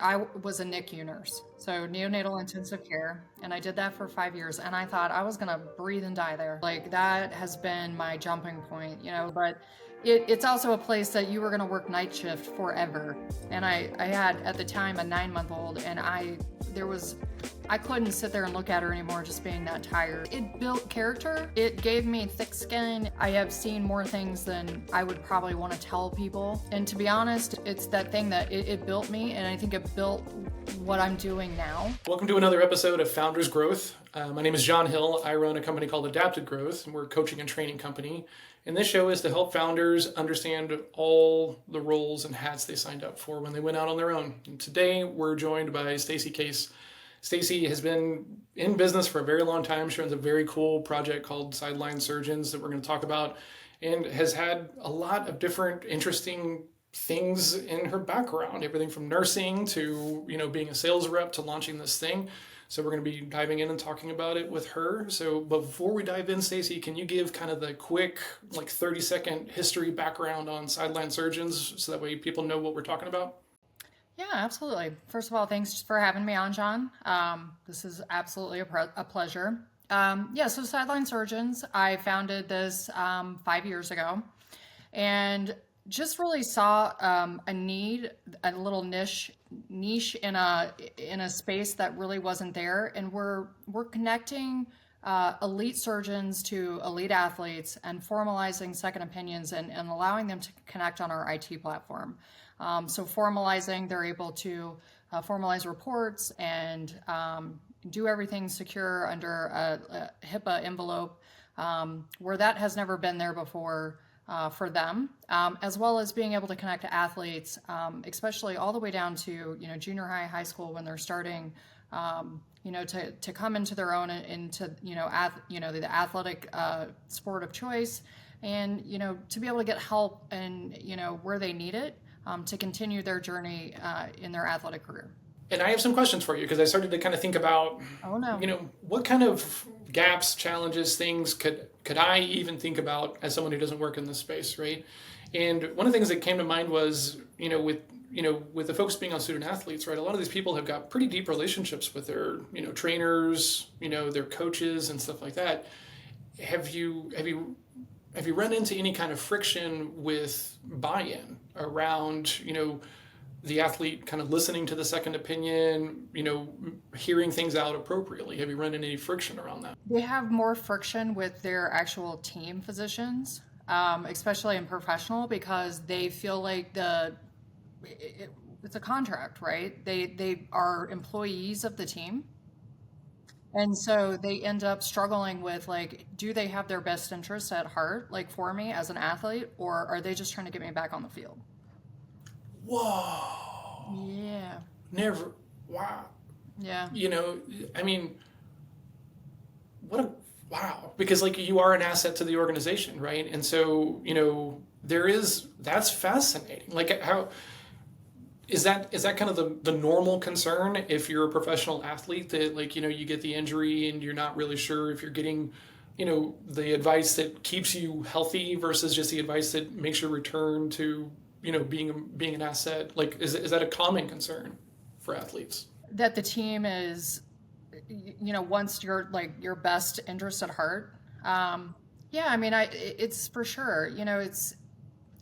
I was a NICU nurse, so neonatal intensive care, and I did that for 5 years. And I thought I was gonna breathe and die there. Like that has been my jumping point, But it's also a place that you were gonna work night shift forever. And I had at the time a 9-month-old, and I couldn't sit there and look at her anymore just being that tired. It built character. It gave me thick skin. I have seen more things than I would probably want to tell people. And to be honest, it's that thing that it built me, and I think it built what I'm doing now. Welcome to another episode of Founders Growth. My name is John Hill. I run a company called Adapted Growth, and we're a coaching and training company. And this show is to help founders understand all the roles and hats they signed up for when they went out on their own. And today we're joined by Stacy Case. Stacy has been in business for a very long time. She runs a very cool project called Sideline Surgeons that we're going to talk about, and has had a lot of different interesting things in her background, everything from nursing to being a sales rep to launching this thing. So we're going to be diving in and talking about it with her. So but before we dive in, Stacy, can you give kind of the quick 30-second history background on Sideline Surgeons so that way people know what we're talking about? Yeah, absolutely. First of all, thanks for having me on, John. This is absolutely a pleasure. So Sideline Surgeons, I founded this 5 years ago, and just really saw a need, a little niche in a space that really wasn't there, and we're connecting elite surgeons to elite athletes and formalizing second opinions and allowing them to connect on our IT platform. So formalizing, they're able to formalize reports and do everything secure under a HIPAA envelope, where that has never been there before for them, as well as being able to connect to athletes, especially all the way down to junior high school when they're starting, to come into their own into the athletic sport of choice, and to be able to get help and where they need it. To continue their journey in their athletic career. And I have some questions for you because I started to kind of think about, what kind of gaps, challenges, things could I even think about as someone who doesn't work in this space, right? And one of the things that came to mind was, with the focus being on student athletes, right? A lot of these people have got pretty deep relationships with their, trainers, their coaches and stuff like that. Have you run into any kind of friction with buy-in around, the athlete kind of listening to the second opinion, hearing things out appropriately? Have you run into any friction around that? They have more friction with their actual team physicians, especially in professional, because they feel like it's a contract, right? They are employees of the team. And so they end up struggling with do they have their best interests at heart, for me as an athlete, or are they just trying to get me back on the field? Whoa. Yeah. Never. Wow. Yeah. Wow. Because you are an asset to the organization, right? And so, that's fascinating. How is that kind of the normal concern if you're a professional athlete that you get the injury and you're not really sure if you're getting, the advice that keeps you healthy versus just the advice that makes you return to, being an asset? Is that a common concern for athletes? That the team is, wants your best interest at heart. It's for sure, it's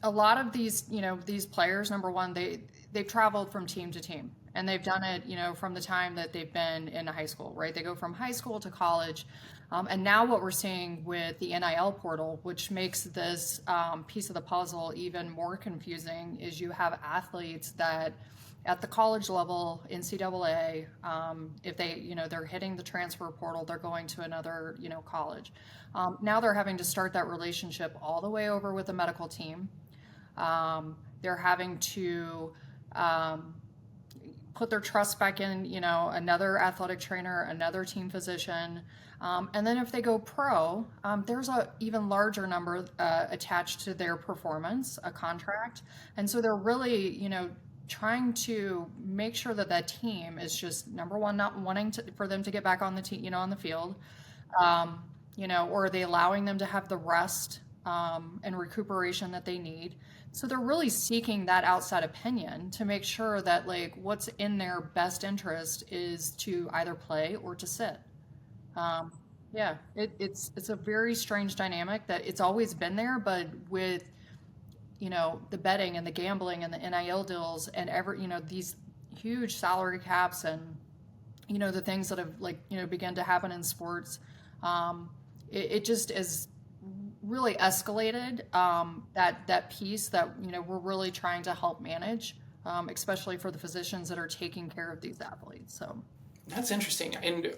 a lot of these, these players, number one, they've traveled from team to team, and they've done it, from the time that they've been in high school, right? They go from high school to college. And now what we're seeing with the NIL portal, which makes this piece of the puzzle even more confusing, is you have athletes that at the college level, NCAA, if they, they're hitting the transfer portal, they're going to another, college. Now they're having to start that relationship all the way over with the medical team. They're having to put their trust back in, another athletic trainer, another team physician. And then if they go pro, there's a even larger number attached to their performance, a contract. And so they're really, trying to make sure that that team is just, number one, not wanting for them to get back on the team, on the field, or are they allowing them to have the rest and recuperation that they need. So they're really seeking that outside opinion to make sure that like what's in their best interest is to either play or to sit. Um, yeah, it's a very strange dynamic that it's always been there, but with the betting and the gambling and the NIL deals and these huge salary caps and the things that have like begun to happen in sports, it just is really escalated that piece that we're really trying to help manage, especially for the physicians that are taking care of these athletes. So That's interesting. And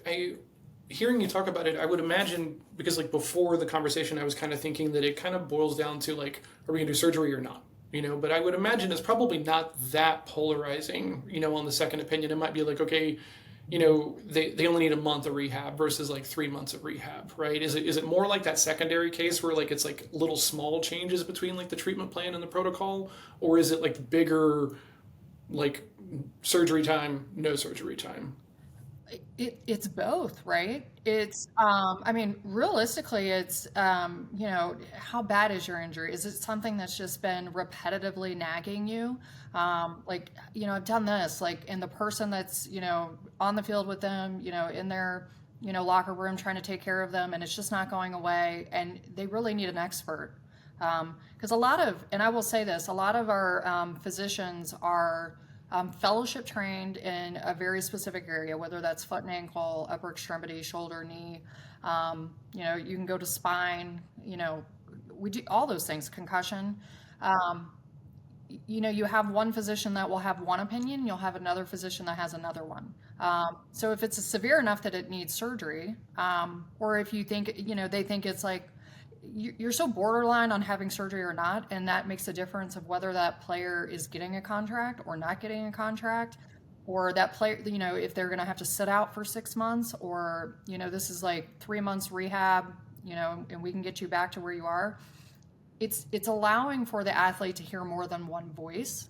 hearing you talk about it, I would imagine, because like before the conversation, I was kind of thinking that it kind of boils down to like, are we gonna do surgery or not? But I would imagine it's probably not that polarizing, on the second opinion. It might be like, okay, they only need a month of rehab versus like 3 months of rehab, right? Is it more like that secondary case where like it's like little small changes between like the treatment plan and the protocol, or is it like bigger, like surgery time, no surgery time? it's both, right? I mean, realistically, it's, how bad is your injury? Is it something that's just been repetitively nagging you? Like, I've done this, like, and the person that's, on the field with them, in their, locker room trying to take care of them, and it's just not going away, and they really need an expert. Because and I will say this, a lot of our physicians are fellowship trained in a very specific area, whether that's foot and ankle, upper extremity, shoulder, knee. You can go to spine. We do all those things. Concussion. Um, you have one physician that will have one opinion. You'll have another physician that has another one. So if it's severe enough that it needs surgery, or if you think, they think it's like you're so borderline on having surgery or not, and that makes a difference of whether that player is getting a contract or not getting a contract, or that player, if they're going to have to sit out for 6 months, or this is like 3 months rehab, and we can get you back to where you are. It's allowing for the athlete to hear more than one voice.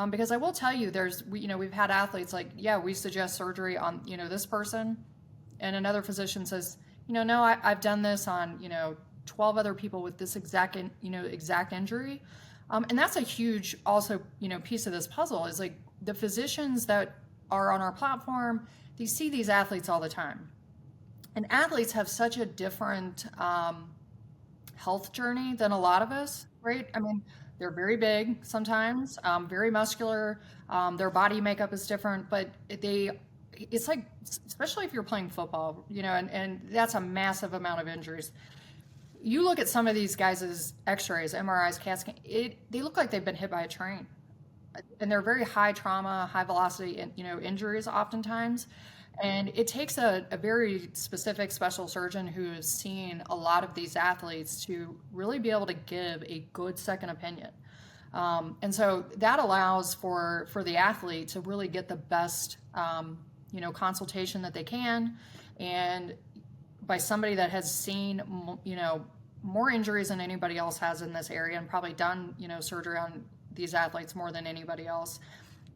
Because I will tell you, we've had athletes like, yeah, we suggest surgery on this person, and another physician says, no, I've done this on 12 other people with this exact injury. And that's a huge also piece of this puzzle is like the physicians that are on our platform, they see these athletes all the time, and athletes have such a different health journey than a lot of us, right? I mean, they're very big sometimes, very muscular. Their body makeup is different, but it's like, especially if you're playing football, and that's a massive amount of injuries. You look at some of these guys' X-rays, MRIs, CAT scan, they look like they've been hit by a train, and they're very high trauma, high velocity, injuries oftentimes. And it takes a very specific special surgeon who has seen a lot of these athletes to really be able to give a good second opinion. And so that allows for the athlete to really get the best, consultation that they can, and by somebody that has seen, more injuries than anybody else has in this area, and probably done, surgery on these athletes more than anybody else.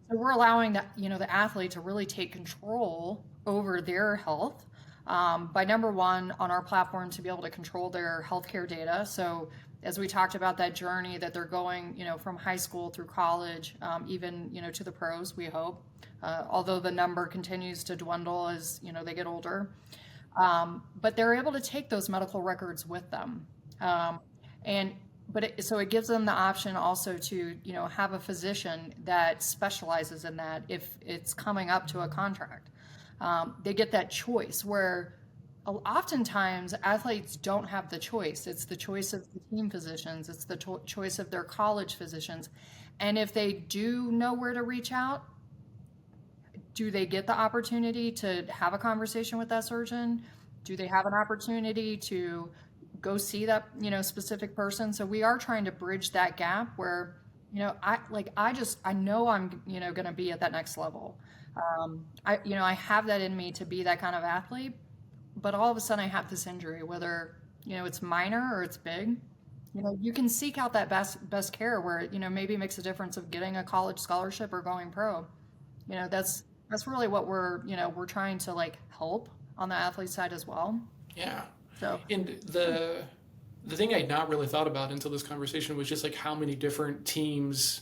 So we're allowing the athlete to really take control over their health, by number one on our platform to be able to control their healthcare data. So as we talked about that journey that they're going, from high school through college, even, to the pros, we hope, although the number continues to dwindle as, they get older. But they're able to take those medical records with them. Um, and so it gives them the option also to, have a physician that specializes in that if it's coming up to a contract. They get that choice where oftentimes athletes don't have the choice. It's the choice of the team physicians. It's the choice of their college physicians. And if they do know where to reach out, do they get the opportunity to have a conversation with that surgeon? Do they have an opportunity to go see that specific person? So we are trying to bridge that gap where I know I'm going to be at that next level. I have that in me to be that kind of athlete, but all of a sudden I have this injury, whether it's minor or it's big. You can seek out that best care where maybe it makes a difference of getting a college scholarship or going pro. That's really what we're trying to like help on the athlete side as well. Yeah. So And the thing I'd not really thought about until this conversation was just like how many different teams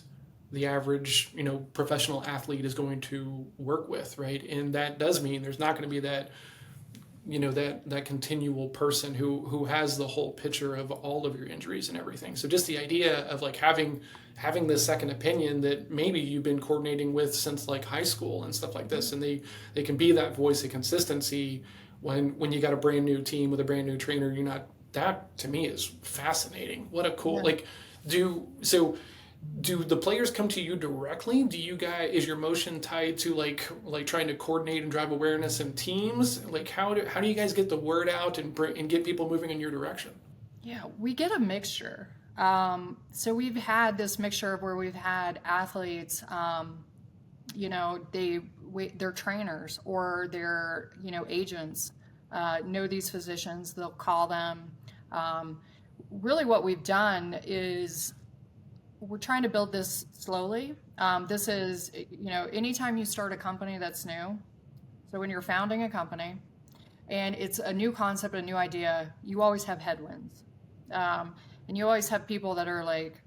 the average, professional athlete is going to work with, right? And that does mean there's not going to be that, that continual person who has the whole picture of all of your injuries and everything. So just the idea of like having this second opinion that maybe you've been coordinating with since like high school and stuff like this, and they can be that voice of consistency when you got a brand new team with a brand new trainer. You're not, that to me is fascinating. What a cool, like, do the players come to you directly? Do you guys, is your motion tied to like trying to coordinate and drive awareness in teams? Like how do you guys get the word out and get people moving in your direction? Yeah, we get a mixture. So we've had this mixture of where we've had athletes, they're trainers or they're, agents, know these physicians, they'll call them. Really what we've done is we're trying to build this slowly. This is, anytime you start a company that's new, so when you're founding a company and it's a new concept, a new idea, you always have headwinds. And you always have people that are like,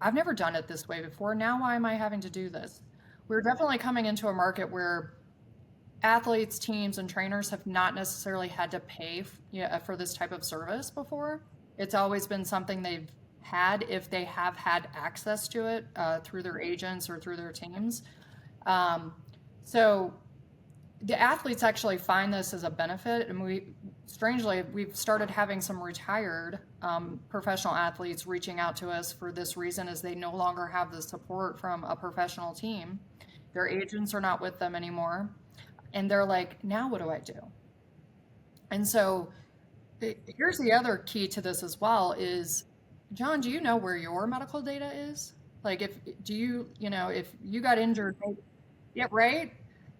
I've never done it this way before. Now why am I having to do this? We're definitely coming into a market where athletes, teams, and trainers have not necessarily had to pay for this type of service before. It's always been something they've had if they have had access to it through their agents or through their teams. So the athletes actually find this as a benefit, and we've started having some retired professional athletes reaching out to us for this reason, as they no longer have the support from a professional team. Their agents are not with them anymore, and they're like, now what do I do? And so here's the other key to this as well is, John, do you know where your medical data is? Like, if you got injured, yeah, right?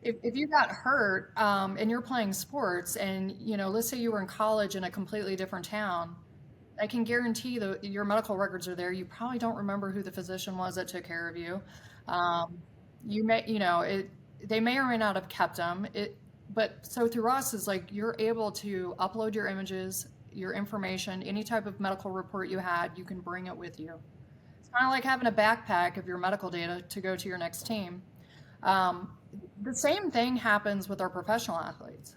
If you got hurt and you're playing sports and, let's say you were in college in a completely different town, I can guarantee that your medical records are there. You probably don't remember who the physician was that took care of you. You may, they may or may not have kept them. But so through us is like, you're able to upload your images, your information, any type of medical report you had, you can bring it with you. It's kind of like having a backpack of your medical data to go to your next team. The same thing happens with our professional athletes.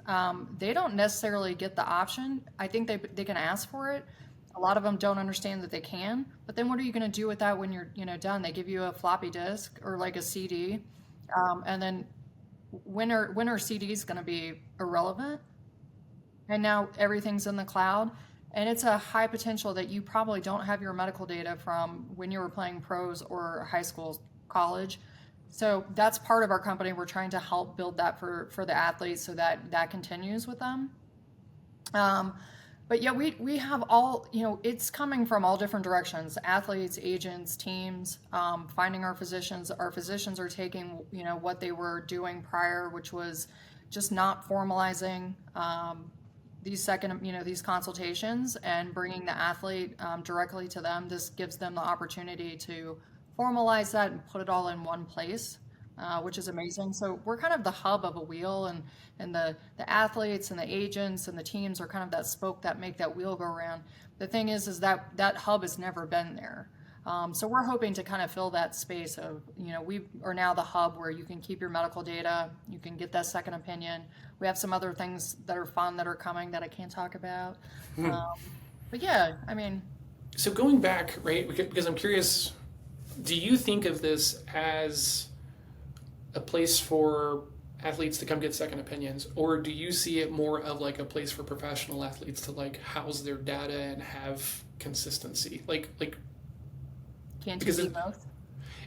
They don't necessarily get the option. I think they can ask for it. A lot of them don't understand that they can. But then what are you going to do with that when you're done? They give you a floppy disk or like a CD, and then when are CDs going to be irrelevant? And now everything's in the cloud, and it's a high potential that you probably don't have your medical data from when you were playing pros or high school, college. So that's part of our company. We're trying to help build that for the athletes so that continues with them. But yeah, we have all, it's coming from all different directions: athletes, agents, teams, finding our physicians. Our physicians are taking, what they were doing prior, which was just not formalizing these consultations and bringing the athlete directly to them. This gives them the opportunity to formalize that and put it all in one place, which is amazing. So we're kind of the hub of a wheel, and the athletes and the agents and the teams are kind of that spoke that make that wheel go around. The thing is that hub has never been there. So we're hoping to kind of fill that space of, we are now the hub where you can keep your medical data, you can get that second opinion. We have some other things that are fun that are coming that I can't talk about. But yeah, I mean. So going back, right, because I'm curious, do you think of this as a place for athletes to come get second opinions, or do you see it more of like a place for professional athletes to like house their data and have consistency? Like can't you do both?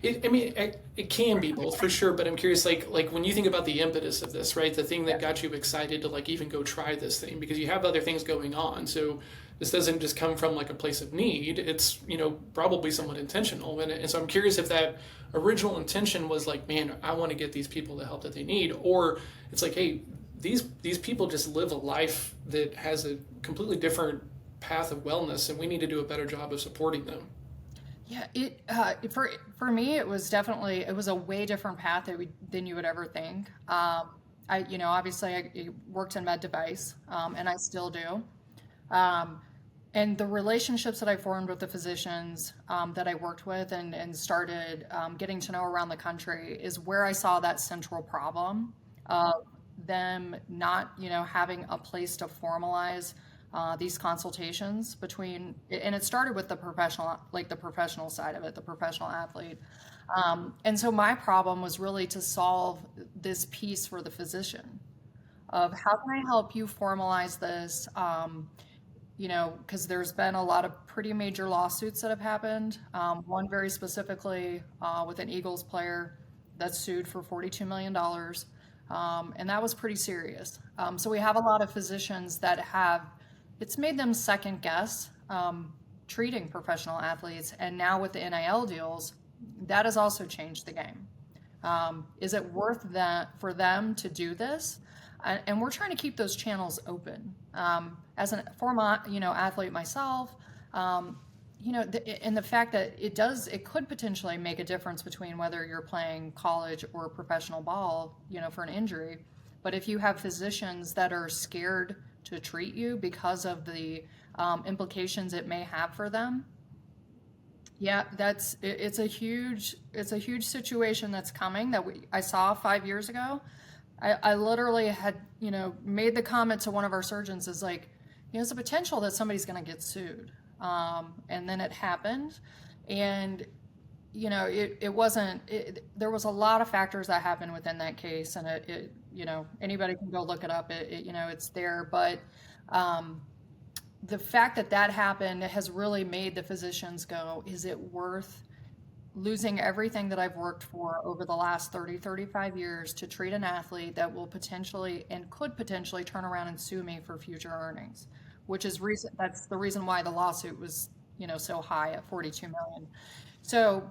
It can be both for sure, but I'm curious, like when you think about the impetus of this, right? The thing that got you excited to like even go try this thing, because you have other things going on. So this doesn't just come from like a place of need. It's, probably somewhat intentional. And so I'm curious if that original intention was like, man, I want to get these people the help that they need, or it's like, hey, these people just live a life that has a completely different path of wellness, and we need to do a better job of supporting them. Yeah, for me, it was a way different path than you would ever think. Obviously I worked in med device, and I still do. And the relationships that I formed with the physicians that I worked with and started getting to know around the country is where I saw that central problem of them not, having a place to formalize these consultations between, and it started with the professional, like the professional side of it, the professional athlete. And so my problem was really to solve this piece for the physician of how can I help you formalize this? Because there's been a lot of pretty major lawsuits that have happened. One very specifically with an Eagles player that's sued for $42 million. And that was pretty serious. So we have a lot of physicians that it's made them second guess treating professional athletes. And now with the NIL deals, that has also changed the game. Is it worth that for them to do this? And we're trying to keep those channels open. As a former, athlete myself, and the fact that it could potentially make a difference between whether you're playing college or professional ball, for an injury. But if you have physicians that are scared to treat you because of the implications it may have for them, yeah, it's a huge situation that's coming that I saw 5 years ago. I literally had, made the comment to one of our surgeons is like, there's a potential that somebody's going to get sued. And then it happened. And, it wasn't, there was a lot of factors that happened within that case. And anybody can go look it up. It's there. But the fact that happened has really made the physicians go, is it worth losing everything that I've worked for over the last 30, 35 years to treat an athlete that will potentially and could potentially turn around and sue me for future earnings, which is that's the reason why the lawsuit was, so high at 42 million. So,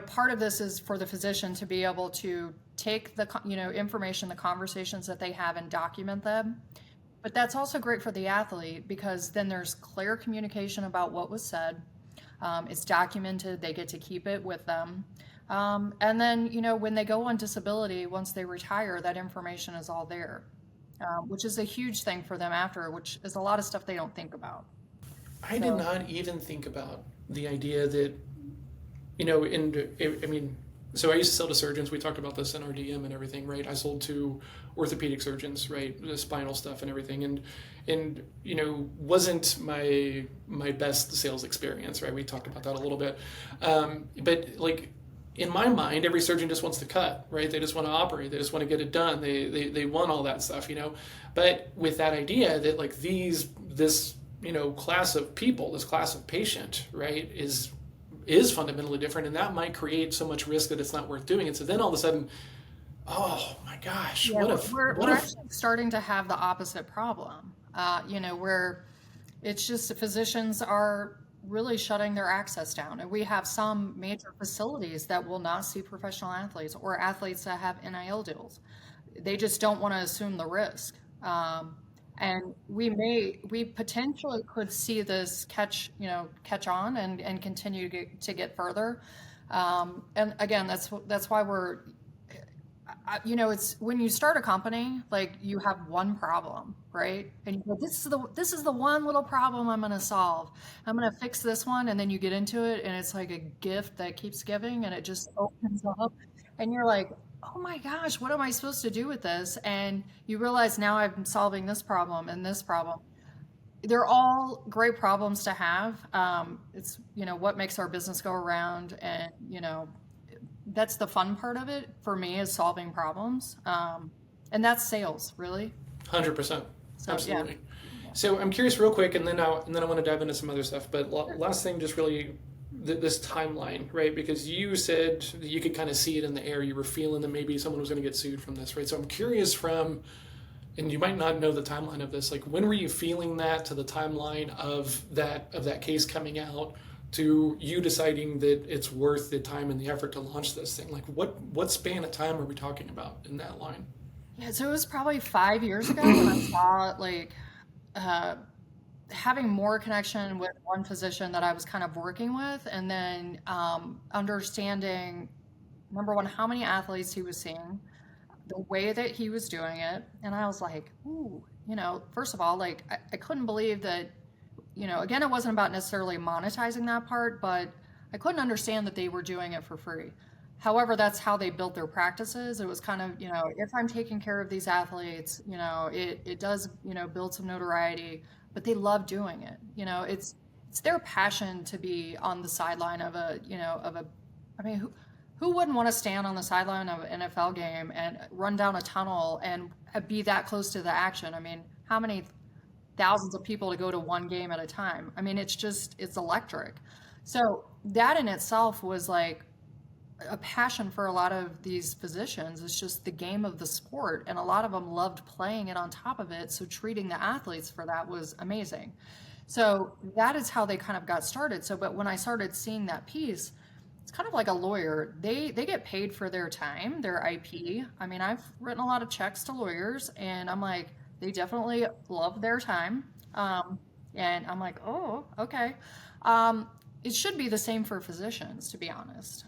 part of this is for the physician to be able to take the, information, the conversations that they have and document them. But that's also great for the athlete because then there's clear communication about what was said. It's documented, they get to keep it with them. And then, when they go on disability, once they retire, that information is all there, which is a huge thing for them after, which is a lot of stuff they don't think about. I did not even think about the idea that, so I used to sell to surgeons. We talked about this in our DM and everything, right? I sold to orthopedic surgeons, right? The spinal stuff and everything. And wasn't my best sales experience, right? We talked about that a little bit. But like in my mind, every surgeon just wants to cut, right? They just want to operate. They just want to get it done. They want all that stuff, But with that idea that like this class of people, this class of patient, right, is fundamentally different, and that might create so much risk that it's not worth doing it. So then all of a sudden, oh my gosh, yeah, we're actually starting to have the opposite problem, where it's just physicians are really shutting their access down. And we have some major facilities that will not see professional athletes or athletes that have NIL deals. They just don't want to assume the risk. And we potentially could see this catch on and continue to get further. And again, that's why we're, it's when you start a company, like you have one problem, right? And you go, this is the one little problem I'm going to solve. I'm going to fix this one. And then you get into it and it's like a gift that keeps giving and it just opens up and you're like, oh my gosh, what am I supposed to do with this? And you realize now I'm solving this problem and this problem. They're all great problems to have. It's, what makes our business go around. And, that's the fun part of it for me is solving problems. And that's sales, really. 100%. So, Absolutely. Yeah. So I'm curious real quick, and then I want to dive into some other stuff. But last thing, just really this timeline, right? Because you said that you could kind of see it in the air. You were feeling that maybe someone was going to get sued from this, right? So I'm curious and you might not know the timeline of this, like when were you feeling that to the timeline of that case coming out to you deciding that it's worth the time and the effort to launch this thing? Like what span of time are we talking about in that line? Yeah, so it was probably 5 years ago when I saw like having more connection with one physician that I was kind of working with, and then understanding, number one, how many athletes he was seeing, the way that he was doing it. And I was like, ooh, first of all, like I couldn't believe that again, it wasn't about necessarily monetizing that part, but I couldn't understand that they were doing it for free. However, that's how they built their practices. It was kind of, if I'm taking care of these athletes, it does, build some notoriety, but they love doing it. It's their passion to be on the sideline of I mean, who wouldn't want to stand on the sideline of an NFL game and run down a tunnel and be that close to the action? I mean, how many thousands of people to go to one game at a time? I mean, it's electric. So that in itself was like a passion for a lot of these physicians. It's just the game of the sport, and a lot of them loved playing it on top of it. So treating the athletes for that was amazing. So that is how they kind of got started. So, but when I started seeing that piece, it's kind of like a lawyer. They get paid for their time, their IP. I mean, I've written a lot of checks to lawyers, and I'm like, they definitely love their time. And I'm like, oh, okay. It should be the same for physicians, to be honest.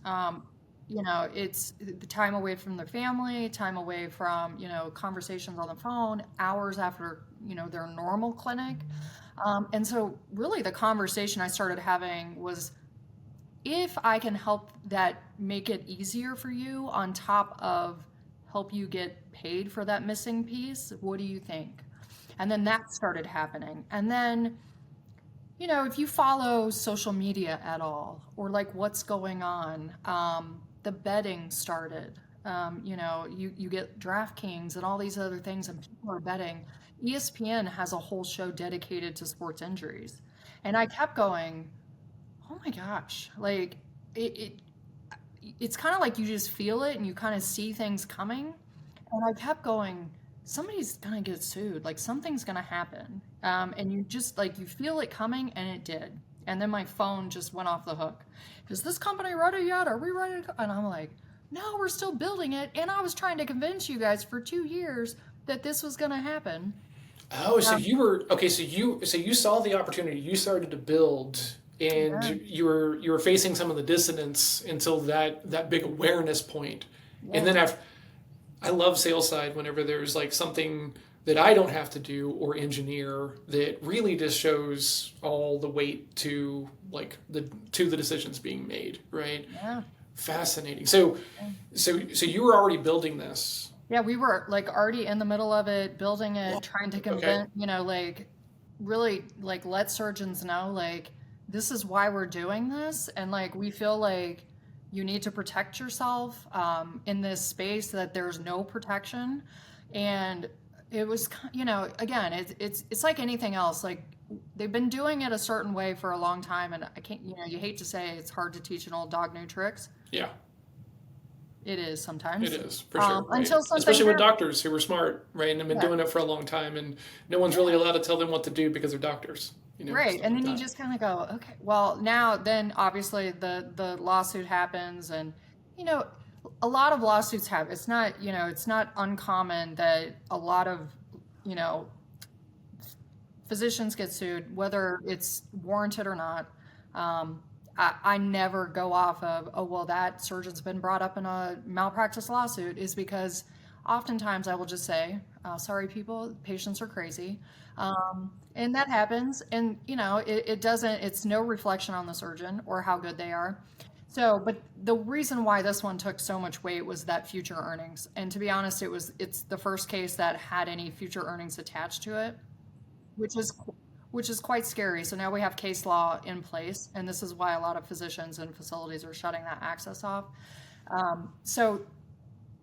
It's the time away from their family, time away from, conversations on the phone, hours after, their normal clinic. And so really the conversation I started having was, if I can help that make it easier for you on top of help you get paid for that missing piece, what do you think? And then that started happening. And then, if you follow social media at all, or like what's going on, the betting started. You get DraftKings and all these other things, and people are betting. ESPN has a whole show dedicated to sports injuries. And I kept going, oh my gosh, like it's kind of like you just feel it and you kind of see things coming. And I kept going, somebody's gonna get sued, like something's gonna happen. And you just like, you feel it coming, and it did. And then my phone just went off the hook. Is this company ready yet? Are we ready to go? And I'm like, no, we're still building it. And I was trying to convince you guys for 2 years that this was gonna happen. Oh, so you were okay. So you saw the opportunity. You started to build, and Yeah, you were facing some of the dissonance until that big awareness point. And yeah, then after, I love sales side whenever there's like something that I don't have to do or engineer that really just shows all the weight to like the decisions being made, right? yeah. Fascinating. So you were already building this. Yeah, we were like already in the middle of it, building Whoa. it, trying to Okay. convince, like really like let surgeons know like this is why we're doing this, and like we feel like you need to protect yourself in this space that there's no protection. And it was again, it's like anything else. Like they've been doing it a certain way for a long time, and I can't, you hate to say it's hard to teach an old dog new tricks. Yeah. It is It sometimes. is for sure, right? Until something Especially with happens. doctors who are smart, right, and have been Yeah. doing it for a long time, and no one's really allowed to tell them what to do because they're doctors, Right. stuff And like then you that. just kind of go, okay, well, now then obviously the lawsuit happens, and you know a lot of lawsuits have, it's not uncommon that a lot of, you know, physicians get sued, whether it's warranted or not. I never go off of, oh, well, that surgeon's been brought up in a malpractice lawsuit, is because oftentimes I will just say, sorry, people, patients are crazy. And that happens. And, it doesn't, it's no reflection on the surgeon or how good they are. So, but the reason why this one took so much weight was that future earnings. And to be honest, it's the first case that had any future earnings attached to it, which is quite scary. So now we have case law in place, and this is why a lot of physicians and facilities are shutting that access off. So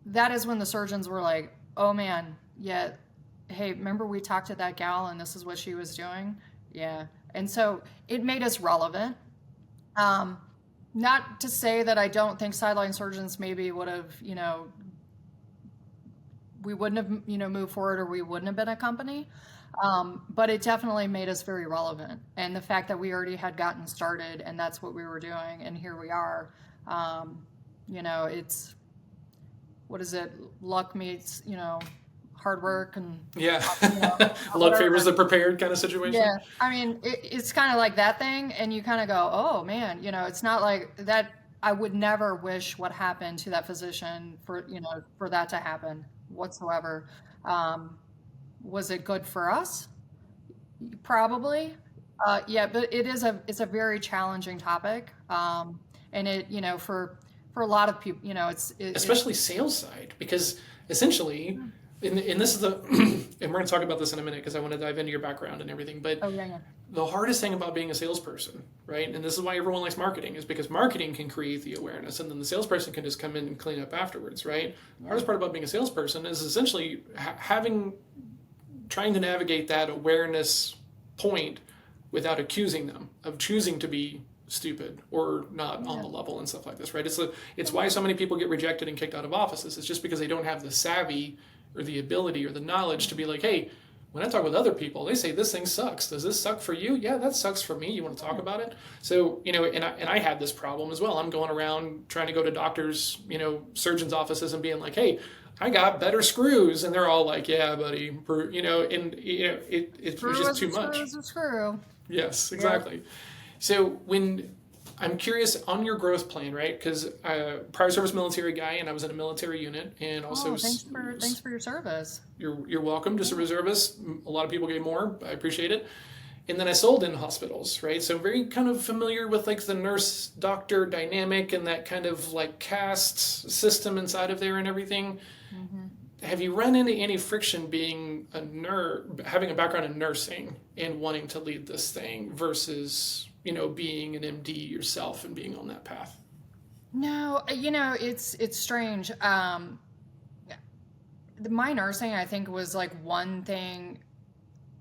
that is when the surgeons were like, "Oh man, yeah, hey, remember we talked to that gal, and this is what she was doing." Yeah, and so it made us relevant. Um, Not to say that I don't think sideline surgeons maybe would have, we wouldn't have, moved forward, or we wouldn't have been a company. But it definitely made us very relevant. And the fact that we already had gotten started and that's what we were doing, and here we are, it's, what is it? Luck meets, hard work and, Yeah. you know, Luck favors whatever. the prepared kind of situation. Yeah. I mean, it's kind of like that thing. And you kind of go, oh man, it's not like that. I would never wish what happened to that physician for, for that to happen whatsoever. Um, was it good for us? Probably. Yeah, but it's a very challenging topic, and it for a lot of people, it's Especially sales side, because essentially, and this is the, and we're going to talk about this in a minute because I want to dive into your background and everything, but oh yeah, yeah. the hardest thing about being a salesperson, right? And this is why everyone likes marketing, is because marketing can create the awareness and then the salesperson can just come in and clean up afterwards, right? The hardest part about being a salesperson is essentially trying to navigate that awareness point without accusing them of choosing to be stupid or not on Yeah. the level and stuff like this, right? It's why so many people get rejected and kicked out of offices. It's just because they don't have the savvy or the ability or the knowledge to be like, hey, when I talk with other people, they say this thing sucks. Does this suck for you? Yeah, that sucks for me. You want to talk about it? So, and I had this problem as well. I'm going around trying to go to doctors, surgeons' offices and being like, hey, I got better screws. And they're all like, yeah, buddy, it was Screw just is too a screw much. is a screw. Yes, Yep. exactly. So when I'm curious on your growth plan, right? Because prior service military guy, and I was in a military unit, and also Oh, thanks for your service. you're welcome. Just a Yeah. reservist. A lot of people gave more. I appreciate it. And then I sold in hospitals, right? So very kind of familiar with like the nurse doctor dynamic and that kind of like caste system inside of there and everything. Hmm. Have you run into any friction being a nurse, having a background in nursing and wanting to lead this thing versus, being an MD yourself and being on that path? No, it's strange. My nursing, I think, was like one thing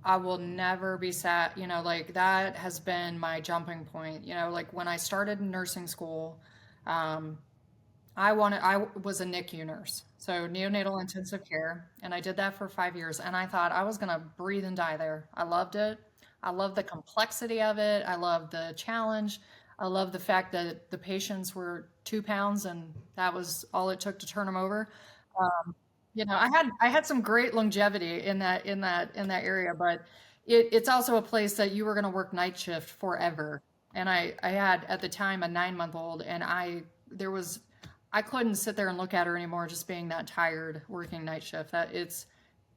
I will never be sad. Like that has been my jumping point. Like when I started nursing school, um, I was a NICU nurse, so neonatal intensive care, and I did that for 5 years. And I thought I was gonna breathe and die there. I loved it. I love the complexity of it. I love the challenge. I love the fact that the patients were 2 pounds, and that was all it took to turn them over. I had some great longevity in that area, but it's also a place that you were going to work night shift forever. And I had at the time a 9 month old, and I couldn't sit there and look at her anymore, just being that tired working night shift. That it's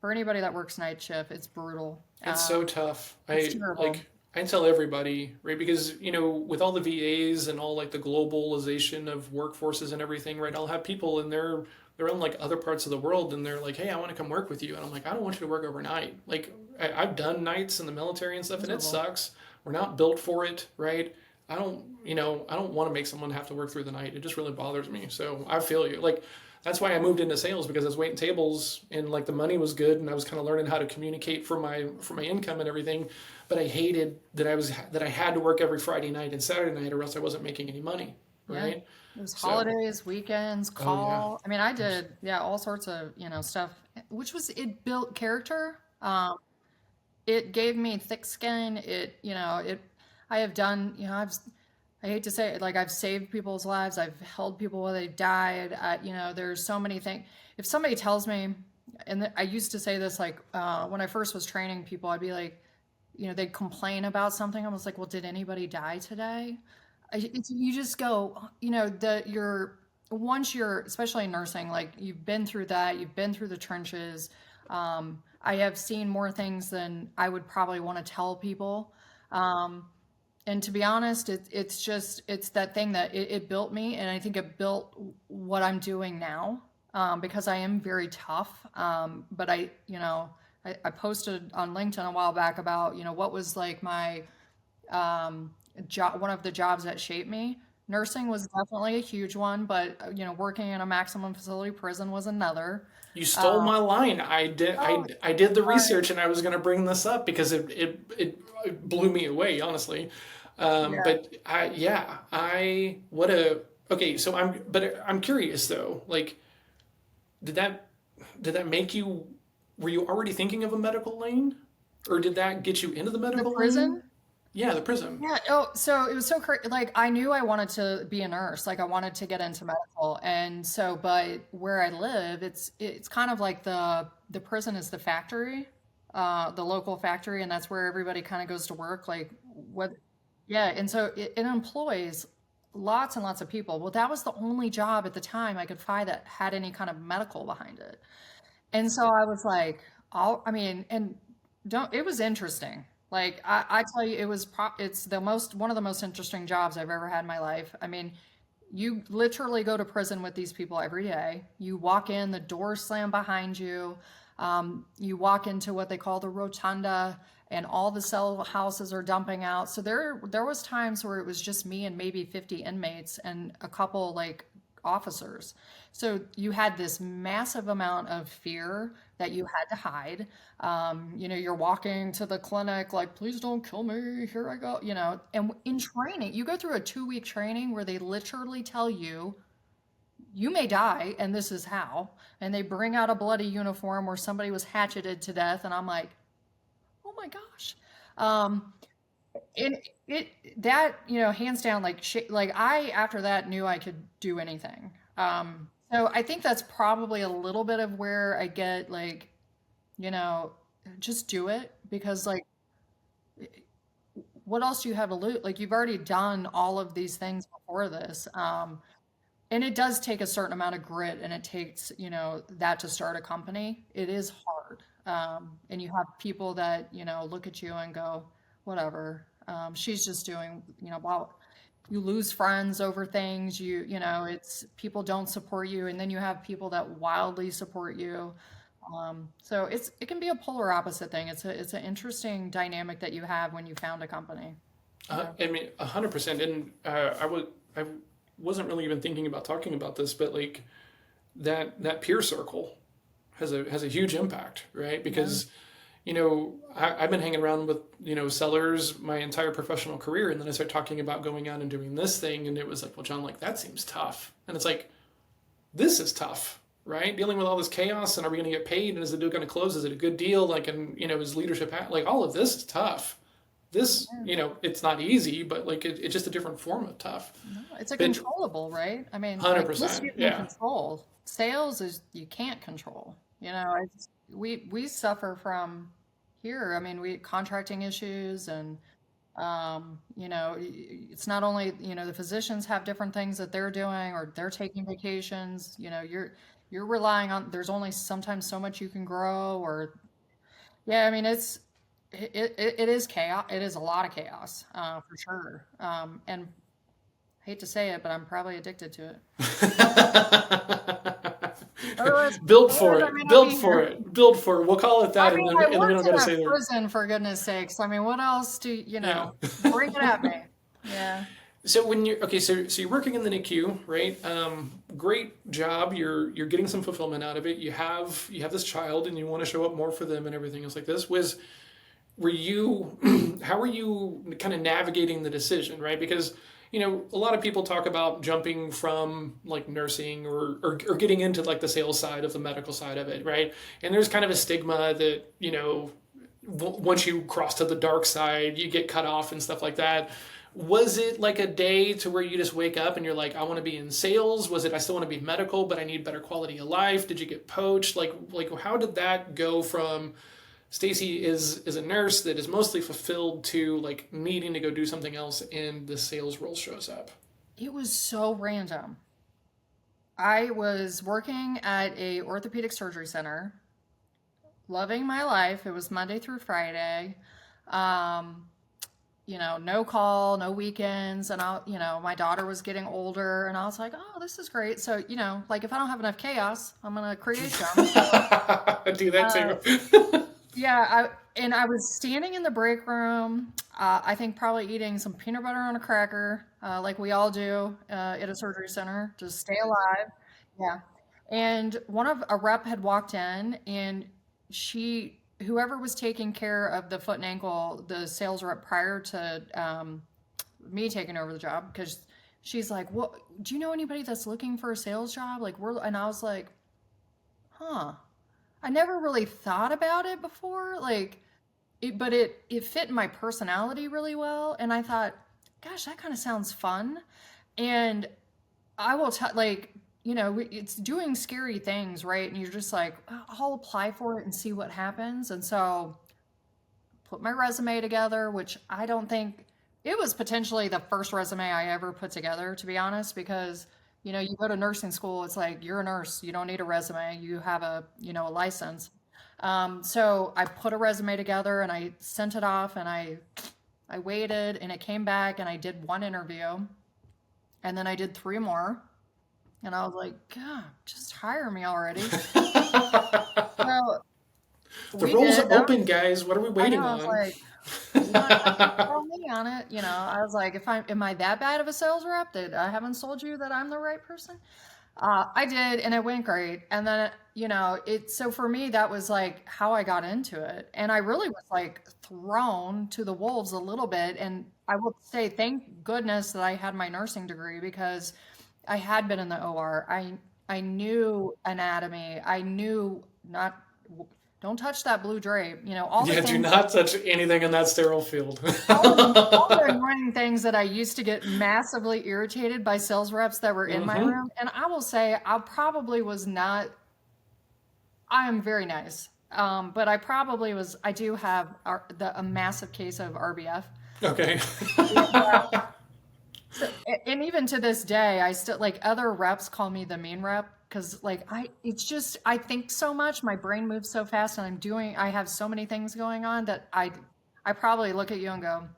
for anybody that works night shift, it's brutal. It's so tough. It's terrible. I tell everybody, right? Because, with all the VAs and all like the globalization of workforces and everything, right? I'll have people in their own like other parts of the world and they're like, "Hey, I want to come work with you." And I'm like, "I don't want you to work overnight." Like I've done nights in the military and stuff and it Miserable. sucks. We're not built for it, right? I don't want to make someone have to work through the night. It just really bothers me. So I feel you. Like that's why I moved into sales because I was waiting tables and like the money was good and I was kind of learning how to communicate for my income and everything. But I hated that I had to work every Friday night and Saturday night or else I wasn't making any money, Yeah. right? It was So, holidays, weekends, oh yeah, call. I mean, I did, yeah, all sorts of, stuff, it built character. It gave me thick skin. I have done, I hate to say it, like I've saved people's lives. I've held people while they died. There's so many things. If somebody tells me, and I used to say this, like, when I first was training people, I'd be like, they'd complain about something. I was like, well, did anybody die today? You just go, once you're, especially in nursing, like you've been through that, you've been through the trenches. I have seen more things than I would probably want to tell people. Um, and to be honest, it's that thing that it built me, and I think it built what I'm doing now, because I am very tough. But I posted on LinkedIn a while back about, what was like my job, one of the jobs that shaped me. Nursing was definitely a huge one, but working in a maximum facility prison was another. you stole Uh, my line. I did the sorry. research and I was going to bring this up because it blew me away, honestly. Yeah. But yeah, what a, okay, so I'm curious though, like, did that, did that make you, were you already thinking of a medical lane? Or did that get you into the The medical lane? prison. Yeah, the prison. Yeah. Oh, so it was so crazy. Like I knew I wanted to be a nurse. Like I wanted to get into medical, and so, but where I live, it's kind of like the prison is the factory, the local factory, and that's where everybody kind of goes to work. Like what? Yeah, and so it employs lots and lots of people. Well, that was the only job at the time I could find that had any kind of medical behind it. And so I was like, I mean, and don't, it was interesting. Like I tell you, it's the most one of the most interesting jobs I've ever had in my life. I mean, you literally go to prison with these people every day. You walk in, the doors slam behind you. You walk into what they call the rotunda, and all the cell houses are dumping out. So there was times where it was just me and maybe 50 inmates and a couple like officers. So you had this massive amount of fear that you had to hide. You're walking to the clinic like, please don't kill me. Here I go. And in training, you go through a 2-week training where they literally tell you, you may die, and this is how. And they bring out a bloody uniform where somebody was hatcheted to death, and I'm like, oh my gosh. Um, and it that hands down, like I after that knew I could do anything. So I think that's probably a little bit of where I get like, you know, just do it because like what else do you have to lose? Like you've already done all of these things before this. And it does take a certain amount of grit and it takes, that to start a company. It is hard. And you have people that, look at you and go, whatever. She's just doing, well, you lose friends over things. It's people don't support you. And then you have people that wildly support you. So it can be a polar opposite thing. It's an interesting dynamic that you have when you found a company. I mean, 100%. And I wasn't really even thinking about talking about this, but like that peer circle has a huge impact, right? Because I've been hanging around with sellers my entire professional career, and then I start talking about going out and doing this thing, and it was like, well, John, like that seems tough, and it's like this is tough, right? Dealing with all this chaos, and are we going to get paid? And is the deal going to close? Is it a good deal? Like, and is leadership like all of this is tough. This, it's not easy, but like it's just a different form of tough. No, it's a But controllable, right? I mean, like this 100%, you can yeah. control. Sales is you can't control. We suffer from here. I mean, we contracting issues and it's not only, the physicians have different things that they're doing or they're taking vacations. You're relying on there's only sometimes so much you can grow or yeah, I mean it is chaos. It is a lot of chaos, for sure. And hate to say it, but I'm probably addicted to it. Otherwise, Built for otherwise I may it. not Built be for here. it. Built for it. We'll call it I that, and mean, then I and then we worked don't got to in a say the. prison for goodness sakes. I mean, what else Yeah. bring it at me. Yeah. So when you're okay, so you're working in the NICU, right? Great job. You're getting some fulfillment out of it. You have this child, and you want to show up more for them and everything else like this. Were you how were you kind of navigating the decision, right? Because a lot of people talk about jumping from like nursing or getting into like the sales side of the medical side of it, right? And there's kind of a stigma that once you cross to the dark side you get cut off and stuff like that. Was it like a day to where you just wake up and you're like, I want to be in sales? Was it I still want to be medical but I need better quality of life? Did you get poached? Like how did that go from Stacy is a nurse that is mostly fulfilled to like needing to go do something else and the sales role shows up? It was so random. I was working at a orthopedic surgery center, loving my life. It was Monday through Friday. Um, no call, no weekends. And my daughter was getting older and I was like, oh, this is great. So, like if I don't have enough chaos, I'm going to create some. I do that Uh, too. yeah. I was standing in the break room, I think probably eating some peanut butter on a cracker, like we all do, at a surgery center to stay alive. Yeah. And a rep had walked in and whoever was taking care of the foot and ankle, the sales rep prior to me taking over the job, because she's like, "What? Do you know anybody that's looking for a sales job?" And I was like, "Huh." I never really thought about it before, but it fit my personality really well, and I thought, "Gosh, that kind of sounds fun." And I will tell, it's doing scary things, right? And you're just like, I'll apply for it and see what happens. And so put my resume together, which I don't think it was potentially the first resume I ever put together, to be honest, because, you go to nursing school, it's like you're a nurse, you don't need a resume, you have a license. So I put a resume together and I sent it off, and I waited, and it came back, and I did one interview, and then I did three more, and I was like, God, just hire me already. So The we roles did are that. open, guys. What are we I know. waiting I was on? like, you don't have to throw me on it. I was like, if am I that bad of a sales rep that I haven't sold you that I'm the right person? I did, and it went great. And then, so for me, that was like how I got into it. And I really was like thrown to the wolves a little bit. And I will say, thank goodness that I had my nursing degree, because I had been in the OR. I knew anatomy. I knew not, don't touch that blue drape, all the Yeah, do things, not touch anything in that sterile field. all the annoying things that I used to get massively irritated by sales reps that were in my Hmm. room. And I will say, I probably was not, I am very nice. But I do have a massive case of RBF. Okay. And, and even to this day, I still, like, other reps call me the mean rep, because like it's just, I think so much, my brain moves so fast, and I have so many things going on that I probably look at you and go,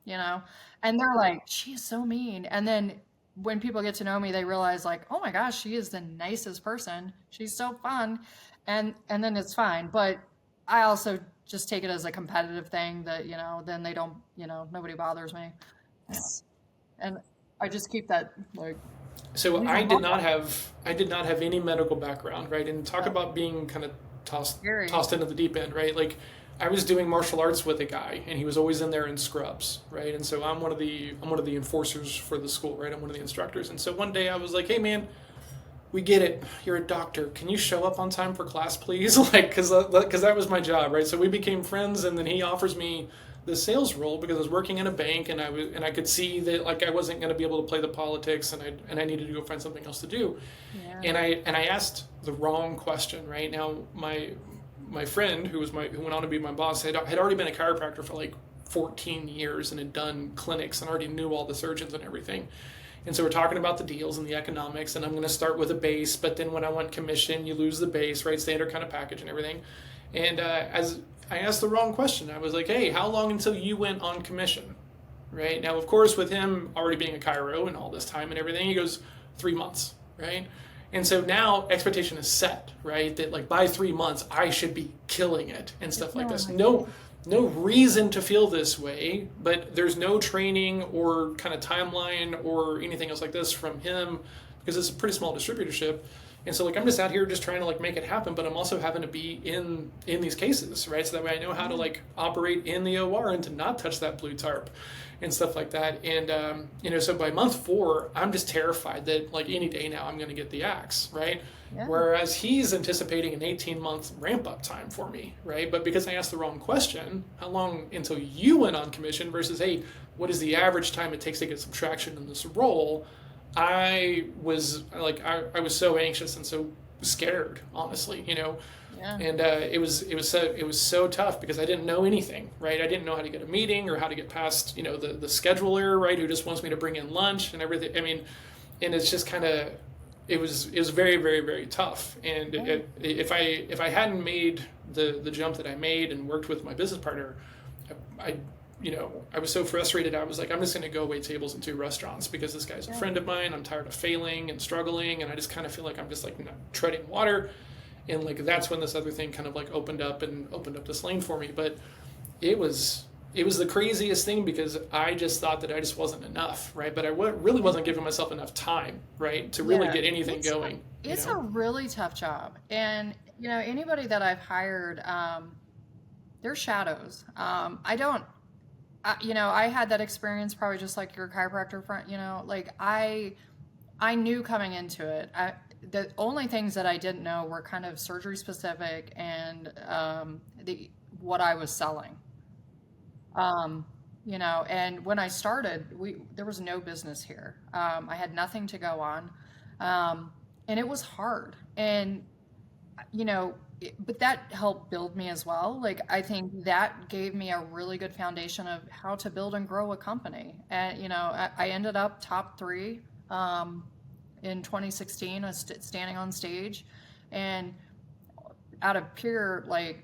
you know? And they're like, she is so mean. And then when people get to know me, they realize, like, oh my gosh, she is the nicest person. She's so fun. And then it's fine. But I also just take it as a competitive thing that, then they don't, nobody bothers me. And I just keep that, like, So he's a humble, I did not have any medical background, right? And talk oh, about being kind of scary. tossed into the deep end, right? Like I was doing martial arts with a guy, and he was always in there in scrubs, right? And so I'm one of the enforcers for the school, right? I'm one of the instructors. And so one day I was like, hey man, we get it. You're a doctor. Can you show up on time for class, please? Like, because that was my job, right? So we became friends, and then he offers me the sales role because I was working in a bank, and I could see that like I wasn't going to be able to play the politics, and I needed to go find something else to do, Yeah. and I asked the wrong question, right? Now my friend who went on to be my boss had already been a chiropractor for like 14 years and had done clinics and already knew all the surgeons and everything. And so we're talking about the deals and the economics, and I'm going to start with a base, but then when I want commission, you lose the base, right? Standard kind of package and everything. And as I asked the wrong question, I was like, hey, how long until you went on commission? Right? Now, of course, with him already being a chiro and all this time and everything, he goes 3 months, right? And so now expectation is set, right? That like by 3 months I should be killing it and You're stuff like killing this. me. No reason to feel this way, but there's no training or kind of timeline or anything else like this from him because it's a pretty small distributorship. And so like I'm just out here just trying to like make it happen, but I'm also having to be in these cases, right? So that way I know how to Yeah. like operate in the OR and to not touch that blue tarp and stuff like that. And so by month 4, I'm just terrified that like any day now I'm going to get the axe, right? Yeah. Whereas he's anticipating an 18-month ramp up time for me, right? But because I asked the wrong question, how long until you went on commission versus, hey, what is the average time it takes to get some traction in this role? I was so anxious and so scared, honestly, Yeah. and it was so tough because I didn't know anything, right? I didn't know how to get a meeting or how to get past the scheduler, right, who just wants me to bring in lunch and everything. I mean, and it's just kind of it was very very very tough. And Yeah. if I hadn't made the jump that I made and worked with my business partner, I I was so frustrated. I was like, I'm just going to go wait tables in 2 restaurants because this guy's a Yeah. friend of mine. I'm tired of failing and struggling, and I just kind of feel like I'm just like treading water. And like that's when this other thing kind of like opened up this lane for me. But it was the craziest thing because I just thought that I just wasn't enough, right? But really wasn't giving myself enough time, right, to really Yeah. get anything It's going. it's a really tough job. And anybody that I've hired, they're shadows. I don't I had that experience probably just like your chiropractor friend, like I knew coming into it. The only things that I didn't know were kind of surgery specific, and the what I was selling. Um, and when I started, there was no business here. I had nothing to go on, and it was hard. And but that helped build me as well. Like, I think that gave me a really good foundation of how to build and grow a company. And I ended up top 3 in 2016, standing on stage, and out of pure, like,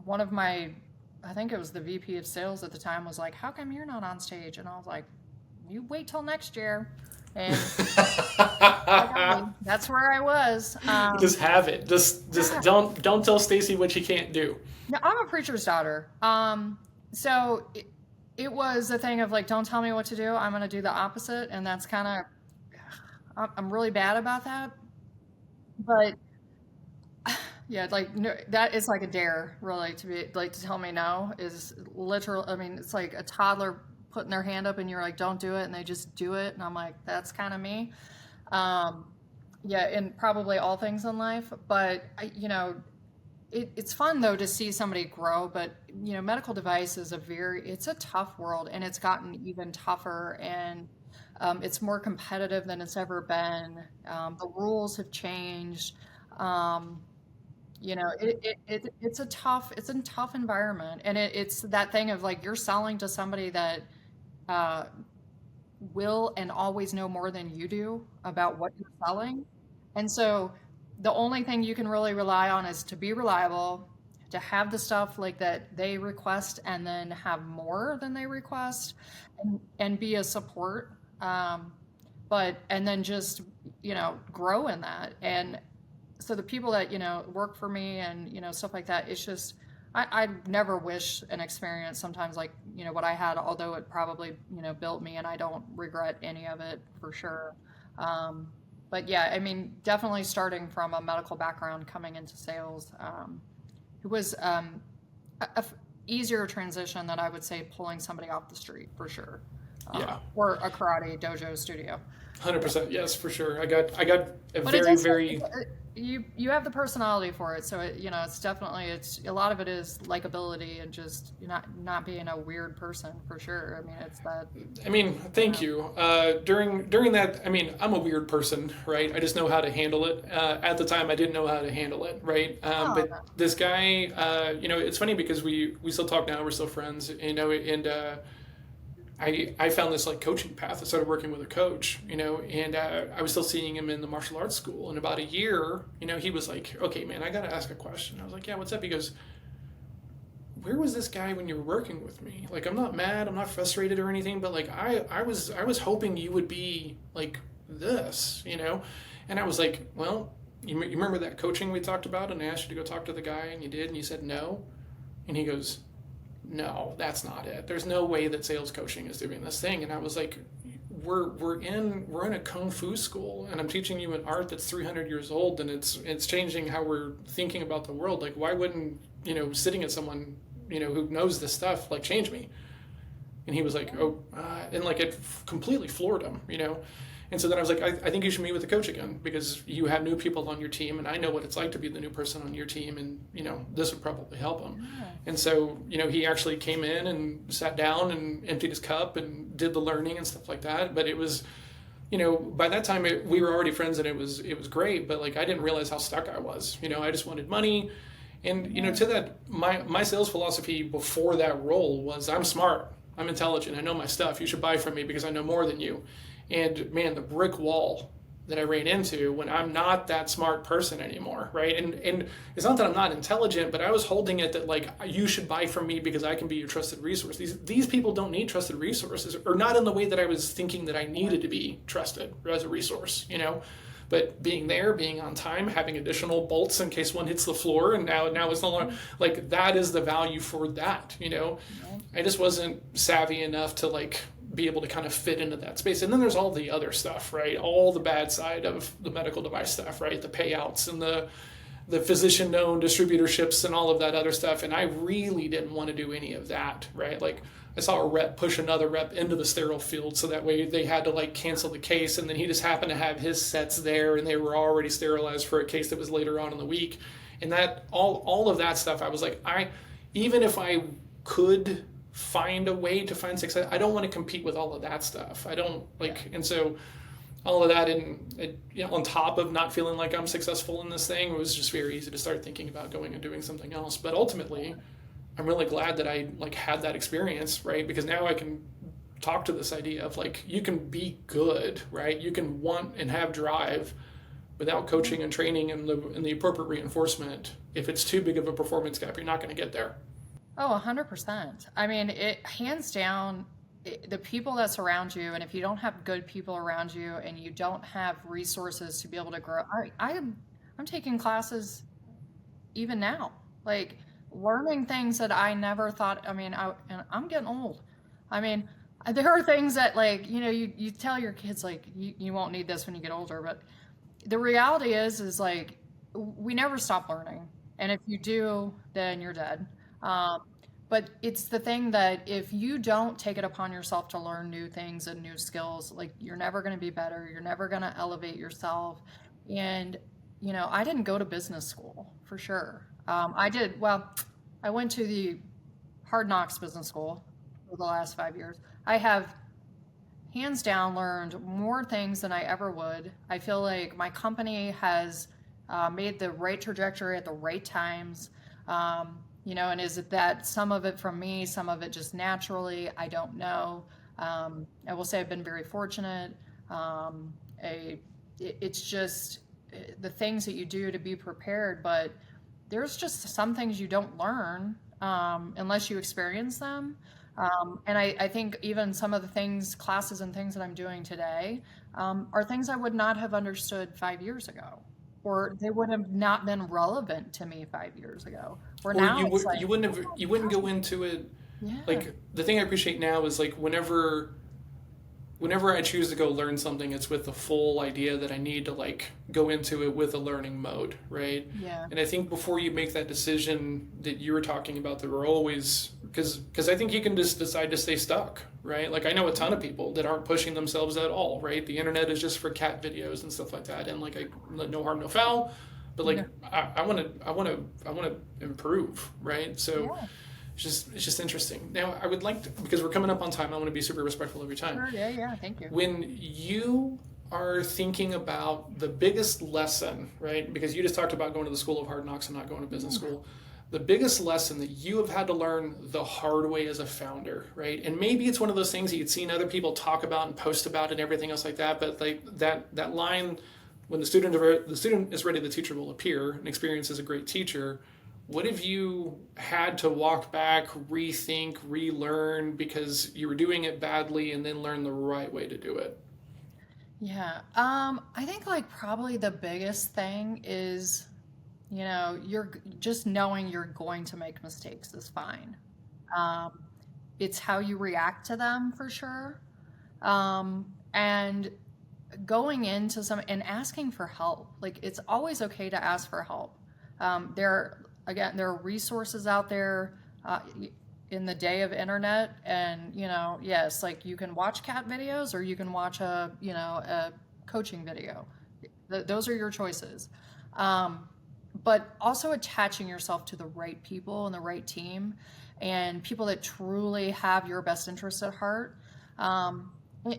one of my, I think it was the VP of sales at the time, was like, how come you're not on stage? And I was like, you wait till next year. And that's where I was. Just have it. Just don't tell Stacy what she can't do. No, I'm a preacher's daughter. So it was a thing of like, don't tell me what to do. I'm going to do the opposite. And that's kind of, I'm really bad about that. But yeah, like, no, that is like a dare, really, to be like, to tell me no is literal. I mean, it's like a toddler putting their hand up and you're like, don't do it. And they just do it. And I'm like, that's kind of me. Um, yeah, in probably all things in life. But, it's fun though to see somebody grow. But, medical device is it's a tough world, and it's gotten even tougher, and it's more competitive than it's ever been. The rules have changed. Um, it's a tough environment, and it's that thing of like, you're selling to somebody that uh, will and always know more than you do about what you're selling. And so the only thing you can really rely on is to be reliable, to have the stuff like that they request, and then have more than they request, and be a support. And then just, grow in that. And so the people that, work for me and, stuff like that, it's just, I never wish an experience sometimes like, what I had, although it probably, built me, and I don't regret any of it for sure. But yeah, I mean, definitely starting from a medical background coming into sales, it was easier transition than I would say pulling somebody off the street for sure. Yeah. Or a karate dojo studio. 100%. Yes, for sure. I got a But very you have the personality for it, so it's definitely, it's a lot of it is likability, and just not being a weird person for sure. I mean, it's that. I mean, thank you. During that, I mean, I'm a weird person, right? I just know how to handle it. At the time, I didn't know how to handle it, right? But this guy, it's funny because we still talk now. We're still friends, and I found this like coaching path. I started working with a coach, and I was still seeing him in the martial arts school. In about a year, he was like, okay, man, I got to ask a question. I was like, yeah, what's up? He goes, where was this guy when you were working with me? Like, I'm not mad, I'm not frustrated or anything, but like, I was hoping you would be like this, And I was like, well, you remember that coaching we talked about, and I asked you to go talk to the guy, and you did, and you said no? And he goes, no, that's not it. There's no way that sales coaching is doing this thing. And I was like, we're in a kung fu school, and I'm teaching you an art that's 300 years old, and it's changing how we're thinking about the world. Like, why wouldn't sitting at someone who knows this stuff like change me? And he was like, and like it completely floored him, And so then I was like, I think you should meet with the coach again, because you have new people on your team, and I know what it's like to be the new person on your team, and this would probably help him. Yeah. And so he actually came in and sat down and emptied his cup and did the learning and stuff like that. But it was, by that time we were already friends, and it was great. But like, I didn't realize how stuck I was. I just wanted money, and to that, my sales philosophy before that role was, I'm smart, I'm intelligent, I know my stuff. You should buy from me because I know more than you. And man, the brick wall that I ran into when I'm not that smart person anymore, right? And it's not that I'm not intelligent, but I was holding it that like, you should buy from me because I can be your trusted resource. These people don't need trusted resources, or not in the way that I was thinking that I needed to be trusted as a resource, But being there, being on time, having additional bolts in case one hits the floor, and now it's no longer like, that is the value for that, I just wasn't savvy enough to like be able to kind of fit into that space. And then there's all the other stuff, right? All the bad side of the medical device stuff, right? The payouts and the physician-known distributorships and all of that other stuff. And I really didn't want to do any of that, right? Like, I saw a rep push another rep into the sterile field, so that way they had to like cancel the case, and then he just happened to have his sets there, and they were already sterilized for a case that was later on in the week. And that all of that stuff, I was like, even if I could find a way to find success, I don't want to compete with all of that stuff. I don't like, and so all of that, and on top of not feeling like I'm successful in this thing, it was just very easy to start thinking about going and doing something else. But ultimately, I'm really glad that I like had that experience, right? Because now I can talk to this idea of like, you can be good, right? You can want and have drive, without coaching and training and the appropriate reinforcement, if it's too big of a performance gap, you're not going to get there. Oh, 100%. I mean, it hands down, the people that surround you, and if you don't have good people around you and you don't have resources to be able to grow, I'm taking classes even now, like learning things that I never thought. I mean, and I'm getting old. I mean, there are things that like, you tell your kids like you won't need this when you get older, but the reality is like we never stop learning, and if you do, then you're dead. Um, but it's the thing that if you don't take it upon yourself to learn new things and new skills, like you're never going to be better. You're never going to elevate yourself. And I didn't go to business school for sure. I did well. I went to the Hard Knocks Business School for the last 5 years. I have hands down learned more things than I ever would. I feel like my company has made the right trajectory at the right times. And is it that some of it from me, some of it just naturally? I don't know. I will say I've been very fortunate. It's just the things that you do to be prepared, but there's just some things you don't learn unless you experience them. And I think even some of the classes and things that I'm doing today are things I would not have understood 5 years ago, or they would have not been relevant to me 5 years ago. Or Or now it's like, you wouldn't go into it. yeah, Like the thing I appreciate now is like whenever I choose to go learn something, it's with the full idea that I need to like go into it with a learning mode, right? yeah, And I think before you make that decision that you were talking about, there were always because I think you can just decide to stay stuck, right? Like I know a ton of people that aren't pushing themselves at all, right? The internet is just for cat videos and stuff like that, and like no harm, no foul, but like yeah, I want to improve, right? So yeah, it's just interesting. Now, I would like to, because we're coming up on time, I want to be super respectful of your time. sure, yeah, yeah. Thank you. When you are thinking about the biggest lesson, right? Because you just talked about going to the School of Hard Knocks and not going to business school. The biggest lesson that you have had to learn the hard way as a founder, right? And maybe it's one of those things that you'd seen other people talk about and post about and everything else like that, but like that line, when the student is ready, the teacher will appear, and experience is a great teacher. What have you had to walk back, rethink, relearn because you were doing it badly and then learn the right way to do it? Yeah. I think like probably the biggest thing is, you're just knowing you're going to make mistakes is fine. Um, it's how you react to them for sure. And going into some and asking for help. Like it's always okay to ask for help. There are resources out there in the day of internet, and yes, like you can watch cat videos or you can watch a coaching video. Those are your choices. But also attaching yourself to the right people and the right team, and people that truly have your best interests at heart. Um,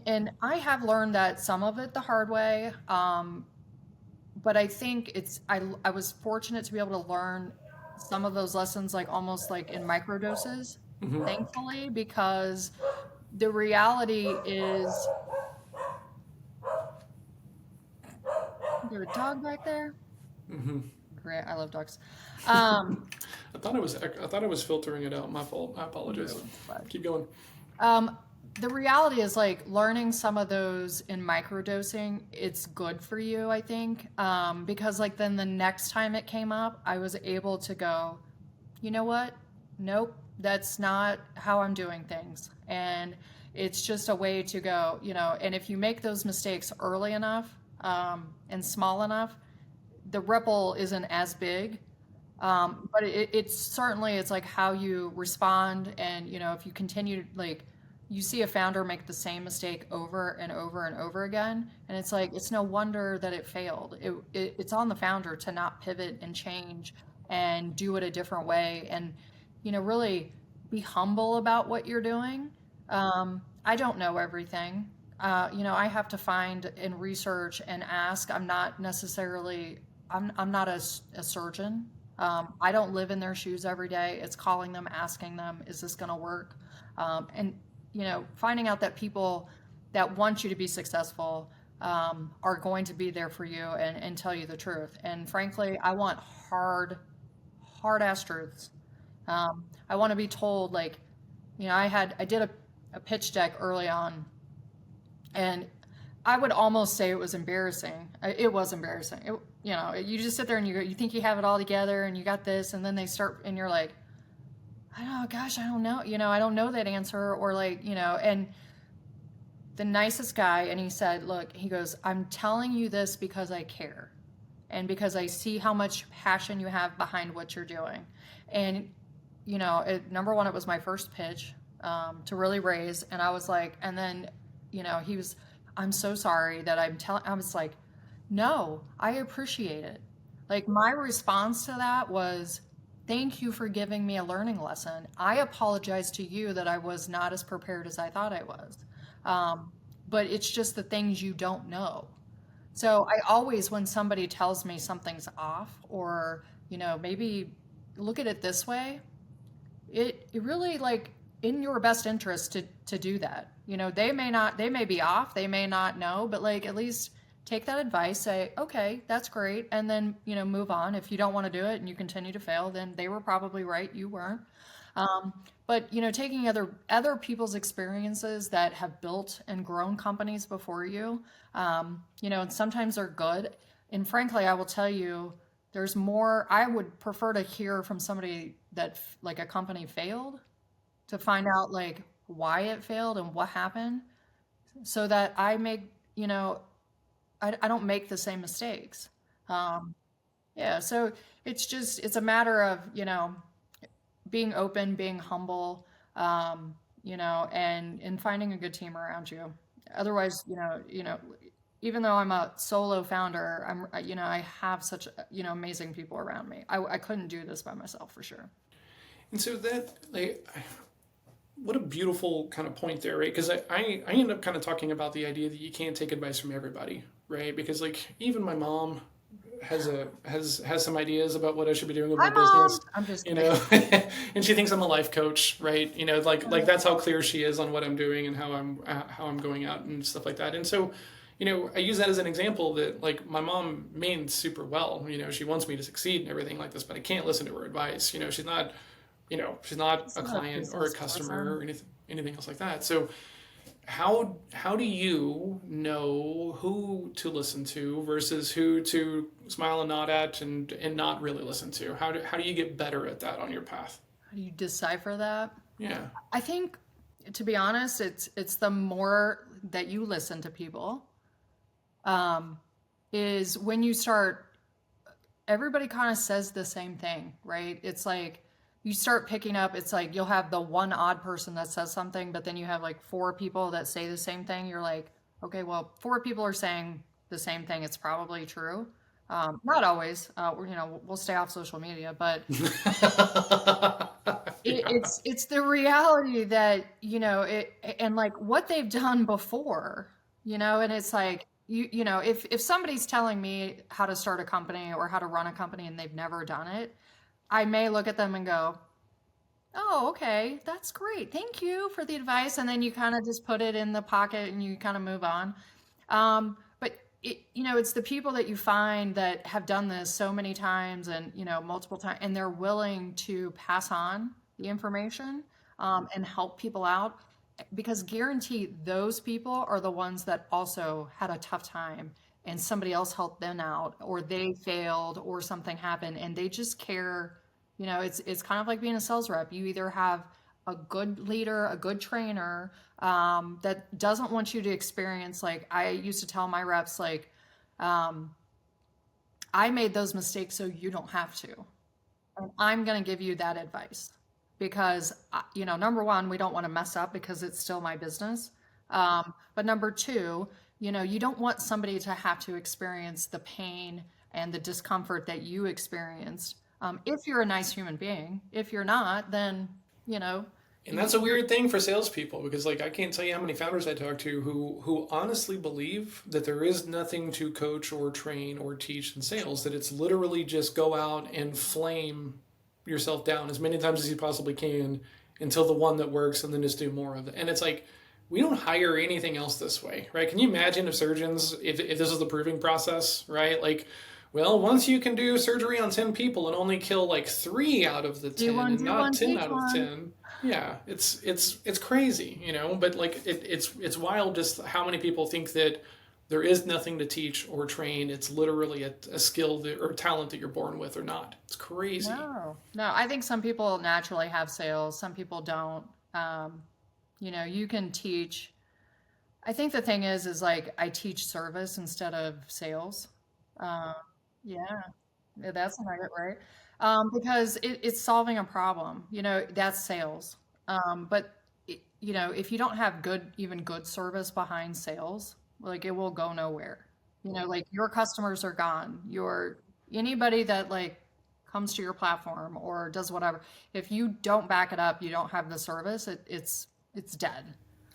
and I have learned that some of it the hard way. But I think I was fortunate to be able to learn some of those lessons like almost like in micro doses, Mm-hmm. thankfully, because the reality is there a dog back there? Mm-hmm. Great, I love dogs. Um, I thought I was filtering it out. My fault. I apologize. but, Keep going. um, the reality is like learning some of those in microdosing, it's good for you, I think. Because like then the next time it came up, I was able to go, you know what? Nope, that's not how I'm doing things. And it's just a way to go, and if you make those mistakes early enough, and small enough, the ripple isn't as big. But it's certainly, it's like how you respond. And, if you continue, like you see a founder make the same mistake over and over and over again, and it's like, it's no wonder that it failed. It's on the founder to not pivot and change and do it a different way. And, really be humble about what you're doing. I don't know everything. I have to find and research and ask. I'm not a surgeon. I don't live in their shoes every day. It's calling them, asking them, is this going to work? And finding out that people that want you to be successful are going to be there for you and tell you the truth. And frankly, I want hard ass truths. I want to be told, like, I did a pitch deck early on, and I would almost say it was embarrassing. It was embarrassing. You just sit there and you think you have it all together and you got this, and then they start, and you're like, I don't know, gosh, I don't know, I don't know that answer, or like, and the nicest guy, and he said, look, he goes, I'm telling you this because I care, and because I see how much passion you have behind what you're doing. And number one, it was my first pitch to really raise, and I was like, and then he was, I'm so sorry that I was like, no, I appreciate it. Like, my response to that was, thank you for giving me a learning lesson. I apologize to you that I was not as prepared as I thought I was. Um, but it's just the things you don't know. So I always, when somebody tells me something's off, or, maybe look at it this way, it really, like, in your best interest to do that. They may be off, they may not know, but like, at least take that advice, say, okay, that's great, and then move on. If you don't want to do it and you continue to fail, then they were probably right, you weren't. But taking other people's experiences that have built and grown companies before you, and sometimes they're good. And frankly, I will tell you, there's more. I would prefer to hear from somebody that like a company failed, to find out like why it failed and what happened, so that I don't make the same mistakes. Um, yeah, so it's a matter of being open, being humble, and finding a good team around you. Otherwise, even though I'm a solo founder, I have such amazing people around me. I couldn't do this by myself for sure. And so that, like, what a beautiful kind of point there, right? Because I end up kind of talking about the idea that you can't take advice from everybody, right? Because like even my mom has some ideas about what I should be doing with Hi, my mom. business, I'm just you kidding. know, and she thinks I'm a life coach, right? Like that's how clear she is on what I'm doing and how I'm going out and stuff like that. And so, I use that as an example that like my mom means super well. She wants me to succeed and everything like this, but I can't listen to her advice. She's not This a is a client or a business customer person. or anything else like that. So how do you know who to listen to versus who to smile and nod at and not really listen to? How do you get better at that on your path? How do you decipher that? Yeah. I think, to be honest, it's the more that you listen to people, um, is when you start. Everybody kind of says the same thing, right? It's like you start picking up. It's like you'll have the one odd person that says something, but then you have like four people that say the same thing. You're like, okay, well, four people are saying the same thing. It's probably true. Not always. We'll stay off social media, but Yeah. it's the reality that it, and like what they've done before, and it's like if somebody's telling me how to start a company or how to run a company and they've never done it, I may look at them and go, oh, okay, that's great, thank you for the advice, and then you kind of just put it in the pocket and you kind of move on. But it's the people that you find that have done this so many times, and multiple times, and they're willing to pass on the information, and help people out, because guarantee those people are the ones that also had a tough time and somebody else helped them out, or they failed, or something happened, and they just care. It's kind of like being a sales rep. You either have a good leader, a good trainer, that doesn't want you to experience, like I used to tell my reps, like, um, I made those mistakes so you don't have to. And I'm going to give you that advice because, number one, we don't want to mess up because it's still my business. But number two, you don't want somebody to have to experience the pain and the discomfort that you experienced. If you're a nice human being, if you're not, then, you know, And that's a weird thing for salespeople because, like, I can't tell you how many founders I talk to who honestly believe that there is nothing to coach or train or teach in sales. That it's literally just go out and flame yourself down as many times as you possibly can until the one that works, and then just do more of it. And it's like, we don't hire anything else this way, right? Can you imagine if surgeons, if this was the proving process, right? Like, well, once you can do surgery on 10 people and only kill like 3 out of the Do 10 one, and not 10 teach out of the one. 10. Yeah, it's crazy, but like it's wild just how many people think that there is nothing to teach or train. It's literally a skill or talent that you're born with or not. It's crazy. No, no. I think some people naturally have sales. Some people don't. Um, you can teach. I think the thing is like I teach service instead of sales. Um, yeah, yeah, that's a nugget, right? Because it's solving a problem. That's sales. But if you don't have even good service behind sales, like it will go nowhere. Like your customers are gone. Anybody that like comes to your platform or does whatever, if you don't back it up, you don't have the service, it's dead.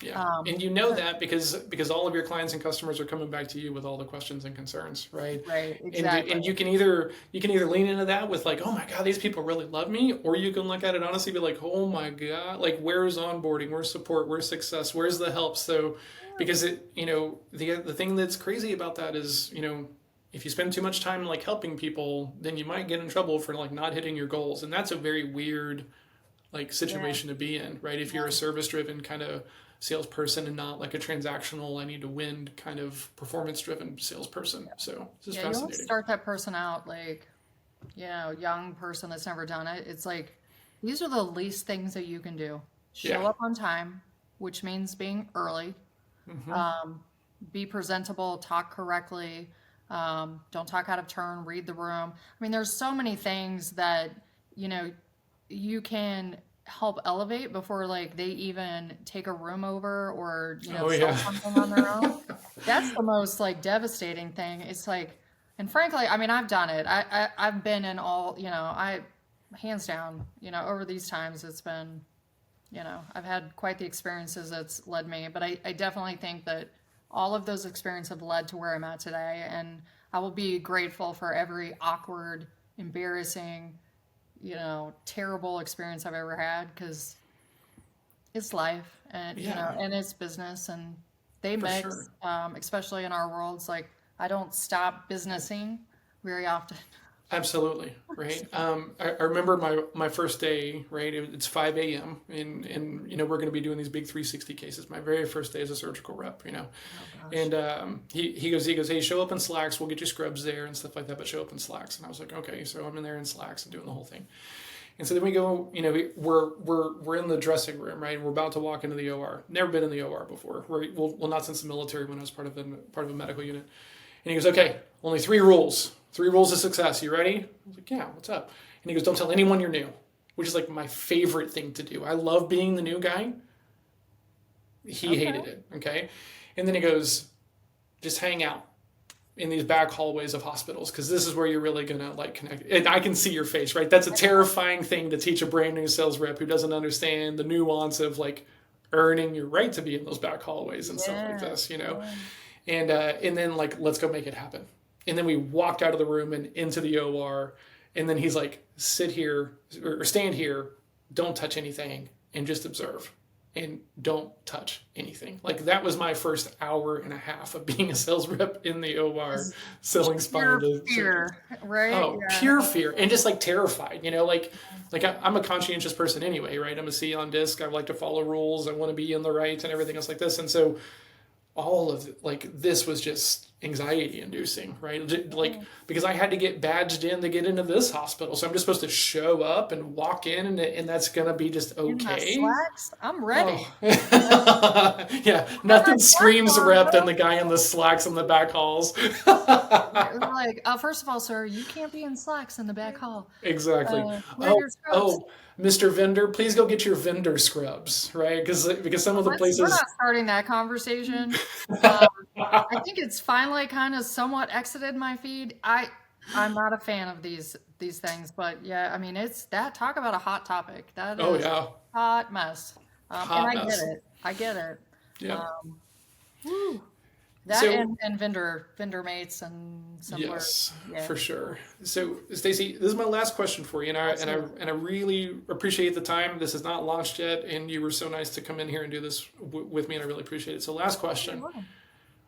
Yeah. Um, And you know that because all of your clients and customers are coming back to you with all the questions and concerns, right? right, And exactly. you can either lean into that with like, oh my God, these people really love me, or you can look at it honestly, be like, oh my God, like where's onboarding, where's support, where's success, where's the help? So because the thing that's crazy about that is, if you spend too much time like helping people, then you might get in trouble for like not hitting your goals. And that's a very weird like Yeah, situation to be in, right? If you're a yeah. service driven kind of salesperson and not like a transactional, I need to win kind of performance driven salesperson. So this is Yeah, you want to fascinating. start that person out like, young person that's never done it. It's like these are the least things that you can do. Show Yeah. up on time, which means being early. Hmm. Um, be presentable, talk correctly. Don't talk out of turn, read the room. I mean, there's so many things that, you know, you can help elevate before like they even take a room over or, Oh sell yeah. something on their own. That's the most like devastating thing. It's like, and frankly, I mean, I've done it. I've been in all, hands down, over these times, it's been, I've had quite the experiences that's led me, but I definitely think that all of those experiences have led to where I'm at today. And I will be grateful for every awkward, embarrassing, terrible experience I've ever had because it's life and, Yeah, and it's business and they for sure. mix, especially in our worlds. Like I don't stop businessing very often. Absolutely, right? I remember my first day, right? It's 5 a.m. and we're going to be doing these big 360 cases. My very first day as a surgical rep, Oh gosh. and he goes, hey, show up in slacks. We'll get you scrubs there and stuff like that, but show up in slacks. And I was like, okay, so I'm in there in slacks and doing the whole thing. And so then we go, we're in the dressing room, right? We're about to walk into the OR. Never been in the OR before. Well, not since the military when I was part of a medical unit. And he goes, okay, only 3 rules. 3 rules of success. You ready? I was like, yeah, what's up? And he goes, don't tell anyone you're new, which is like my favorite thing to do. I love being the new guy. He Okay. hated it. Okay. And then he goes, just hang out in these back hallways of hospitals because this is where you're really gonna like connect. And I can see your face, right? That's a terrifying thing to teach a brand new sales rep who doesn't understand the nuance of like earning your right to be in those back hallways and stuff like Yeah. this. Yeah. And then like let's go make it happen. And then we walked out of the room and into the OR, and then he's like, sit here or stand here, don't touch anything, and just observe. And don't touch anything. Like that was my first hour and a half of being a sales rep in the OR Just selling spinal pure to surgeons. fear, right? Oh, Yeah. pure fear and just like terrified, like I'm a conscientious person anyway, right? I'm a C on disc. I like to follow rules. I want to be in the right and everything else like this. And so all of like this was just anxiety inducing, right? Like because I had to get badged in to get into this hospital, so I'm just supposed to show up and walk in, and that's gonna be just In my okay. slacks, I'm Oh, ready. Like, yeah, got my nothing slacks screams on, rep than bro. the guy in the slacks in the back halls. They're like, first of all, sir, you can't be in slacks in the back hall. Exactly. Wear Oh, your scrubs. oh, Mr. Vendor, please go get your vendor scrubs, right? Because some of the We're places. not starting that conversation. Um, I think it's finally kind of somewhat exited my feed. I'm not a fan of these things, but yeah, I mean it's that talk about a hot topic. That Oh is yeah, hot mess. And hot I get mess. it. I get it. Yep. Um, whew. That So and vendor mates and similar. yes, Yeah, for sure. So, Stacy, this is my last question for you, and absolutely. I really appreciate the time. This is not launched yet, and you were so nice to come in here and do this with me, and I really appreciate it. So, last You're question: welcome.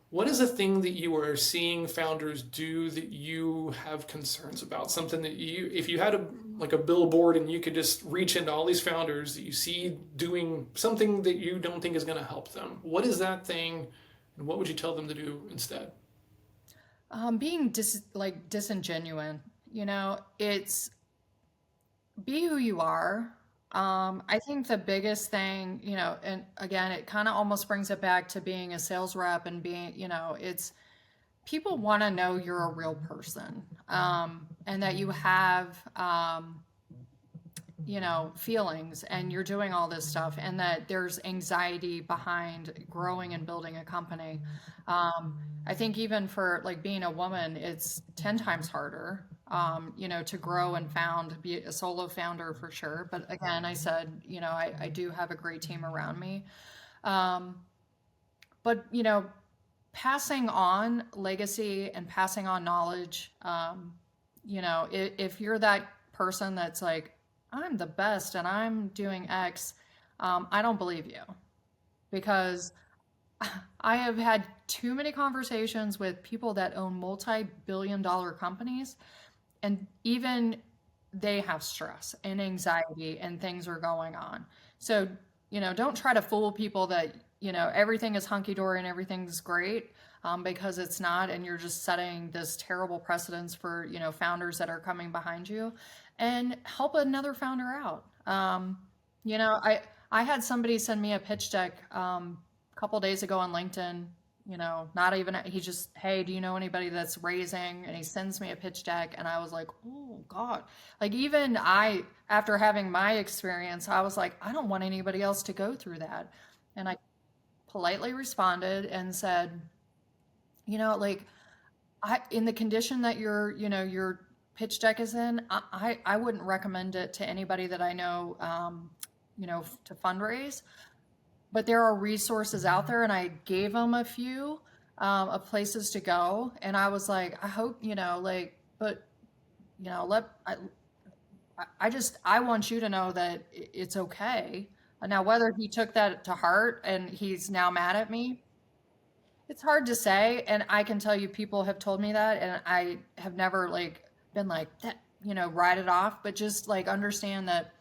what is a thing that you are seeing founders do that you have concerns about? Something that you, if you had a like a billboard and you could just reach into all these founders that you see doing something that you don't think is going to help them, what is that thing, and what would you tell them to do instead? Being disingenuine, it's be who you are. I think the biggest thing, and again, it kind of almost brings it back to being a sales rep and being, it's people want to know you're a real person, and that you have, feelings and you're doing all this stuff and that there's anxiety behind growing and building a company. I think even for like being a woman, it's 10 times harder, to grow and be a solo founder for sure. But again, I said, I do have a great team around me. Um, but, passing on legacy and passing on knowledge, if you're that person that's like, I'm the best and I'm doing X, I don't believe you because I have had too many conversations with people that own multi-billion-dollar companies, and even they have stress and anxiety and things are going on. So, don't try to fool people that, everything is hunky dory and everything's great, because it's not. And you're just setting this terrible precedence for, founders that are coming behind you, and help another founder out. You know, I had somebody send me a pitch deck, a couple days ago on LinkedIn. Not even he just, hey, do you know anybody that's raising? And he sends me a pitch deck, and I was like, oh God. Like even I, after having my experience, I was like, I don't want anybody else to go through that. And I politely responded and said, like in the condition that your pitch deck is in, I wouldn't recommend it to anybody that I know, to fundraise. But there are resources out there, and I gave them a few, of places to go. And I was like, I hope, like, but let I just I want you to know that it's okay. Now, whether he took that to heart and he's now mad at me, it's hard to say. And I can tell you, people have told me that, and I have never like been like that, write it off. But just like understand that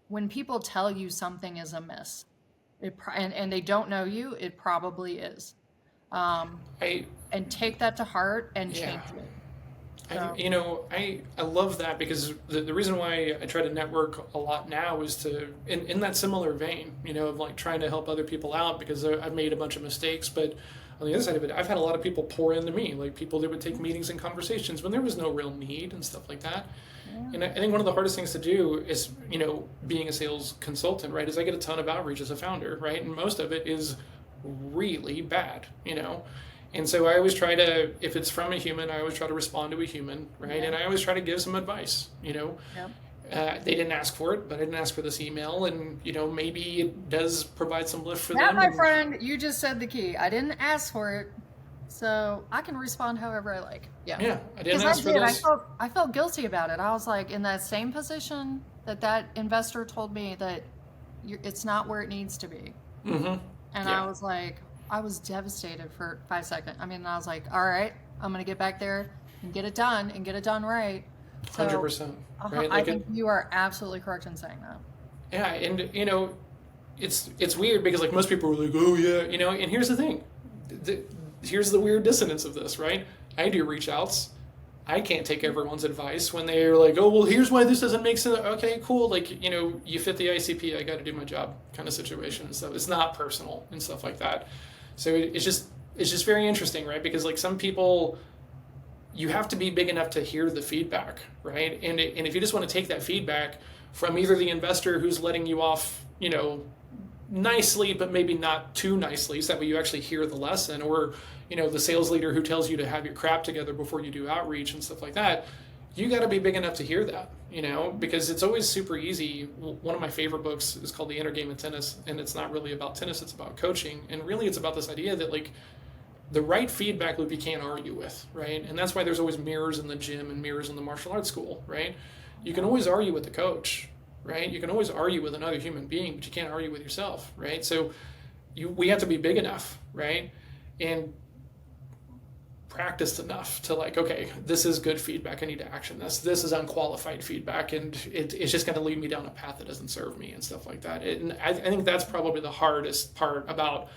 when people tell you something is amiss, and they don't know you, it probably is. Um, I and take that to heart and yeah. change it. I, So, you know, I love that because the reason why I try to network a lot now is to, in that similar vein, of like trying to help other people out because I've made a bunch of mistakes. But on the other side of it, I've had a lot of people pour into me, like people that would take meetings and conversations when there was no real need and stuff like that. yeah, And I think one of the hardest things to do is, being a sales consultant, right, is I get a ton of outreach as a founder, right? And most of it is really bad. And so I always try to, if it's from a human, I always try to respond to a human, right? yeah, And I always try to give some advice. yep. They didn't ask for it, but I didn't ask for this email, and maybe it does provide some lift for That, them. my And friend, you just said the key. I didn't ask for it, so I can respond however I like. Yeah, yeah, I didn't because I ask for did. I this. felt I felt guilty about it. I was like in that same position that investor told me that it's not where it needs to be, Mm-hmm. and Yeah, I was like, I was devastated for 5 seconds. I mean, I was like, all right, I'm gonna get back there and get it done and get it done right. So, 100%. Right, I like think it. you are absolutely correct in saying that. Yeah, and it's weird because like most people are like, oh yeah, and here's the thing, the, here's the weird dissonance of this, right? I do reach outs. I can't take everyone's advice when they're like, oh well, here's why this doesn't make sense. Okay, cool, like you fit the ICP, I got to do my job, kind of situation and stuff. It's not personal and stuff like that. So it's just very interesting, right? Because like some people, you have to be big enough to hear the feedback, right? And if you just want to take that feedback from either the investor who's letting you off, nicely, but maybe not too nicely, so that way you actually hear the lesson, or the sales leader who tells you to have your crap together before you do outreach and stuff like that, you got to be big enough to hear that, because it's always super easy. One of my favorite books is called The Inner Game of Tennis, and it's not really about tennis, it's about coaching, and really it's about this idea that like the right feedback loop you can't argue with, right? And that's why there's always mirrors in the gym and mirrors in the martial arts school, right? You can always argue with the coach, right? You can always argue with another human being, but you can't argue with yourself, right? So we have to be big enough, right? And practiced enough to like, okay, this is good feedback. I need to action this. This is unqualified feedback, and it's just going to lead me down a path that doesn't serve me and stuff like that. And I think that's probably the hardest part about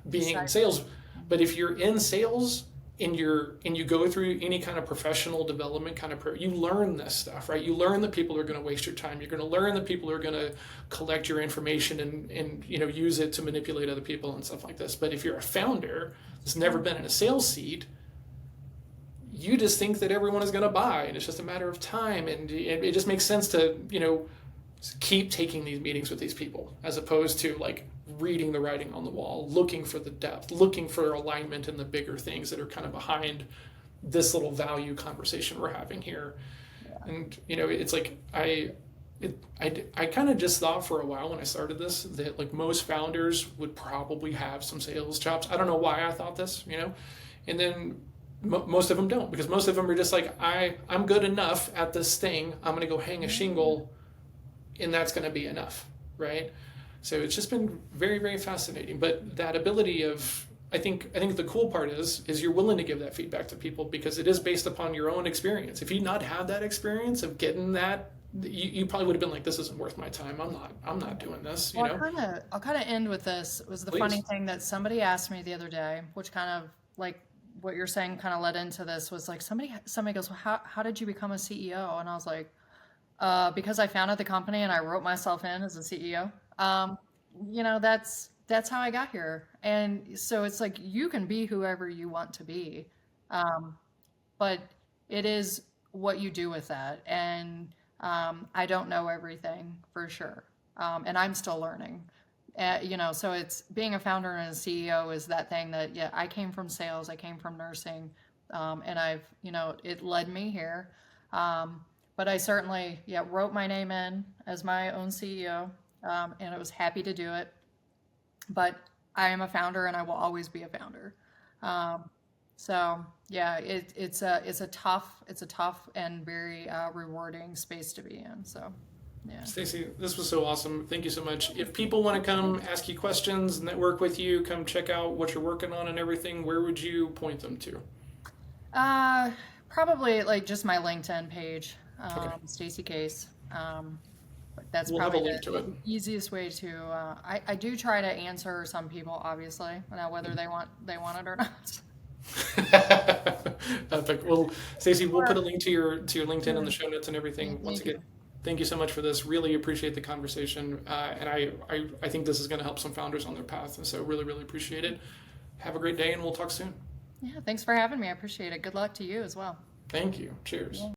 being in sales. But if you're in sales and you go through any kind of professional development kind of you learn this stuff, right? You learn that people are going to waste your time. You're going to learn that people are going to collect your information and use it to manipulate other people and stuff like this. But if you're a founder that's never been in a sales seat, you just think that everyone is going to buy, and it's just a matter of time. And it just makes sense to, keep taking these meetings with these people as opposed to like reading the writing on the wall, looking for the depth, looking for alignment in the bigger things that are kind of behind this little value conversation we're having here. Yeah. And, it's like, I kind of just thought for a while when I started this that like most founders would probably have some sales chops. I don't know why I thought this, and then most of them don't, because most of them are just like, I'm good enough at this thing. I'm going to go hang a shingle and that's going to be enough. Right. So it's just been very, very fascinating. But that ability of, I think the cool part is you're willing to give that feedback to people because it is based upon your own experience. If you not had that experience of getting that, you probably would have been like, this isn't worth my time. I'm not doing this. Well, I'll kind of end with this. It was the funny thing that somebody asked me the other day, which kind of like what you're saying kind of led into this, was like somebody goes, well, how did you become a CEO? And I was like, because I founded the company and I wrote myself in as a CEO. That's how I got here. And so it's like, you can be whoever you want to be. But it is what you do with that. And I don't know everything for sure. And I'm still learning. So it's being a founder and a CEO is that thing that, I came from sales, I came from nursing, and I've, it led me here. But I certainly, wrote my name in as my own CEO, and I was happy to do it. But I am a founder and I will always be a founder. It's a tough and very rewarding space to be in. So. Yeah. Stacy, this was so awesome. Thank you so much. If people want to come ask you questions, network with you, come check out what you're working on and everything, where would you point them to? Probably like just my LinkedIn page, Okay. Stacy Case. That's We'll have a probably link to it. the easiest way to. I do try to answer some people, obviously, whether they want it or not. Epic. Well, Stacy, we'll put a link to your LinkedIn in the show notes and everything. Once again, thank you so much for this. Really appreciate the conversation, and I think this is going to help some founders on their path. And so, really, really appreciate it. Have a great day, and we'll talk soon. Yeah, thanks for having me. I appreciate it. Good luck to you as well. Thank you. Cheers. Yeah.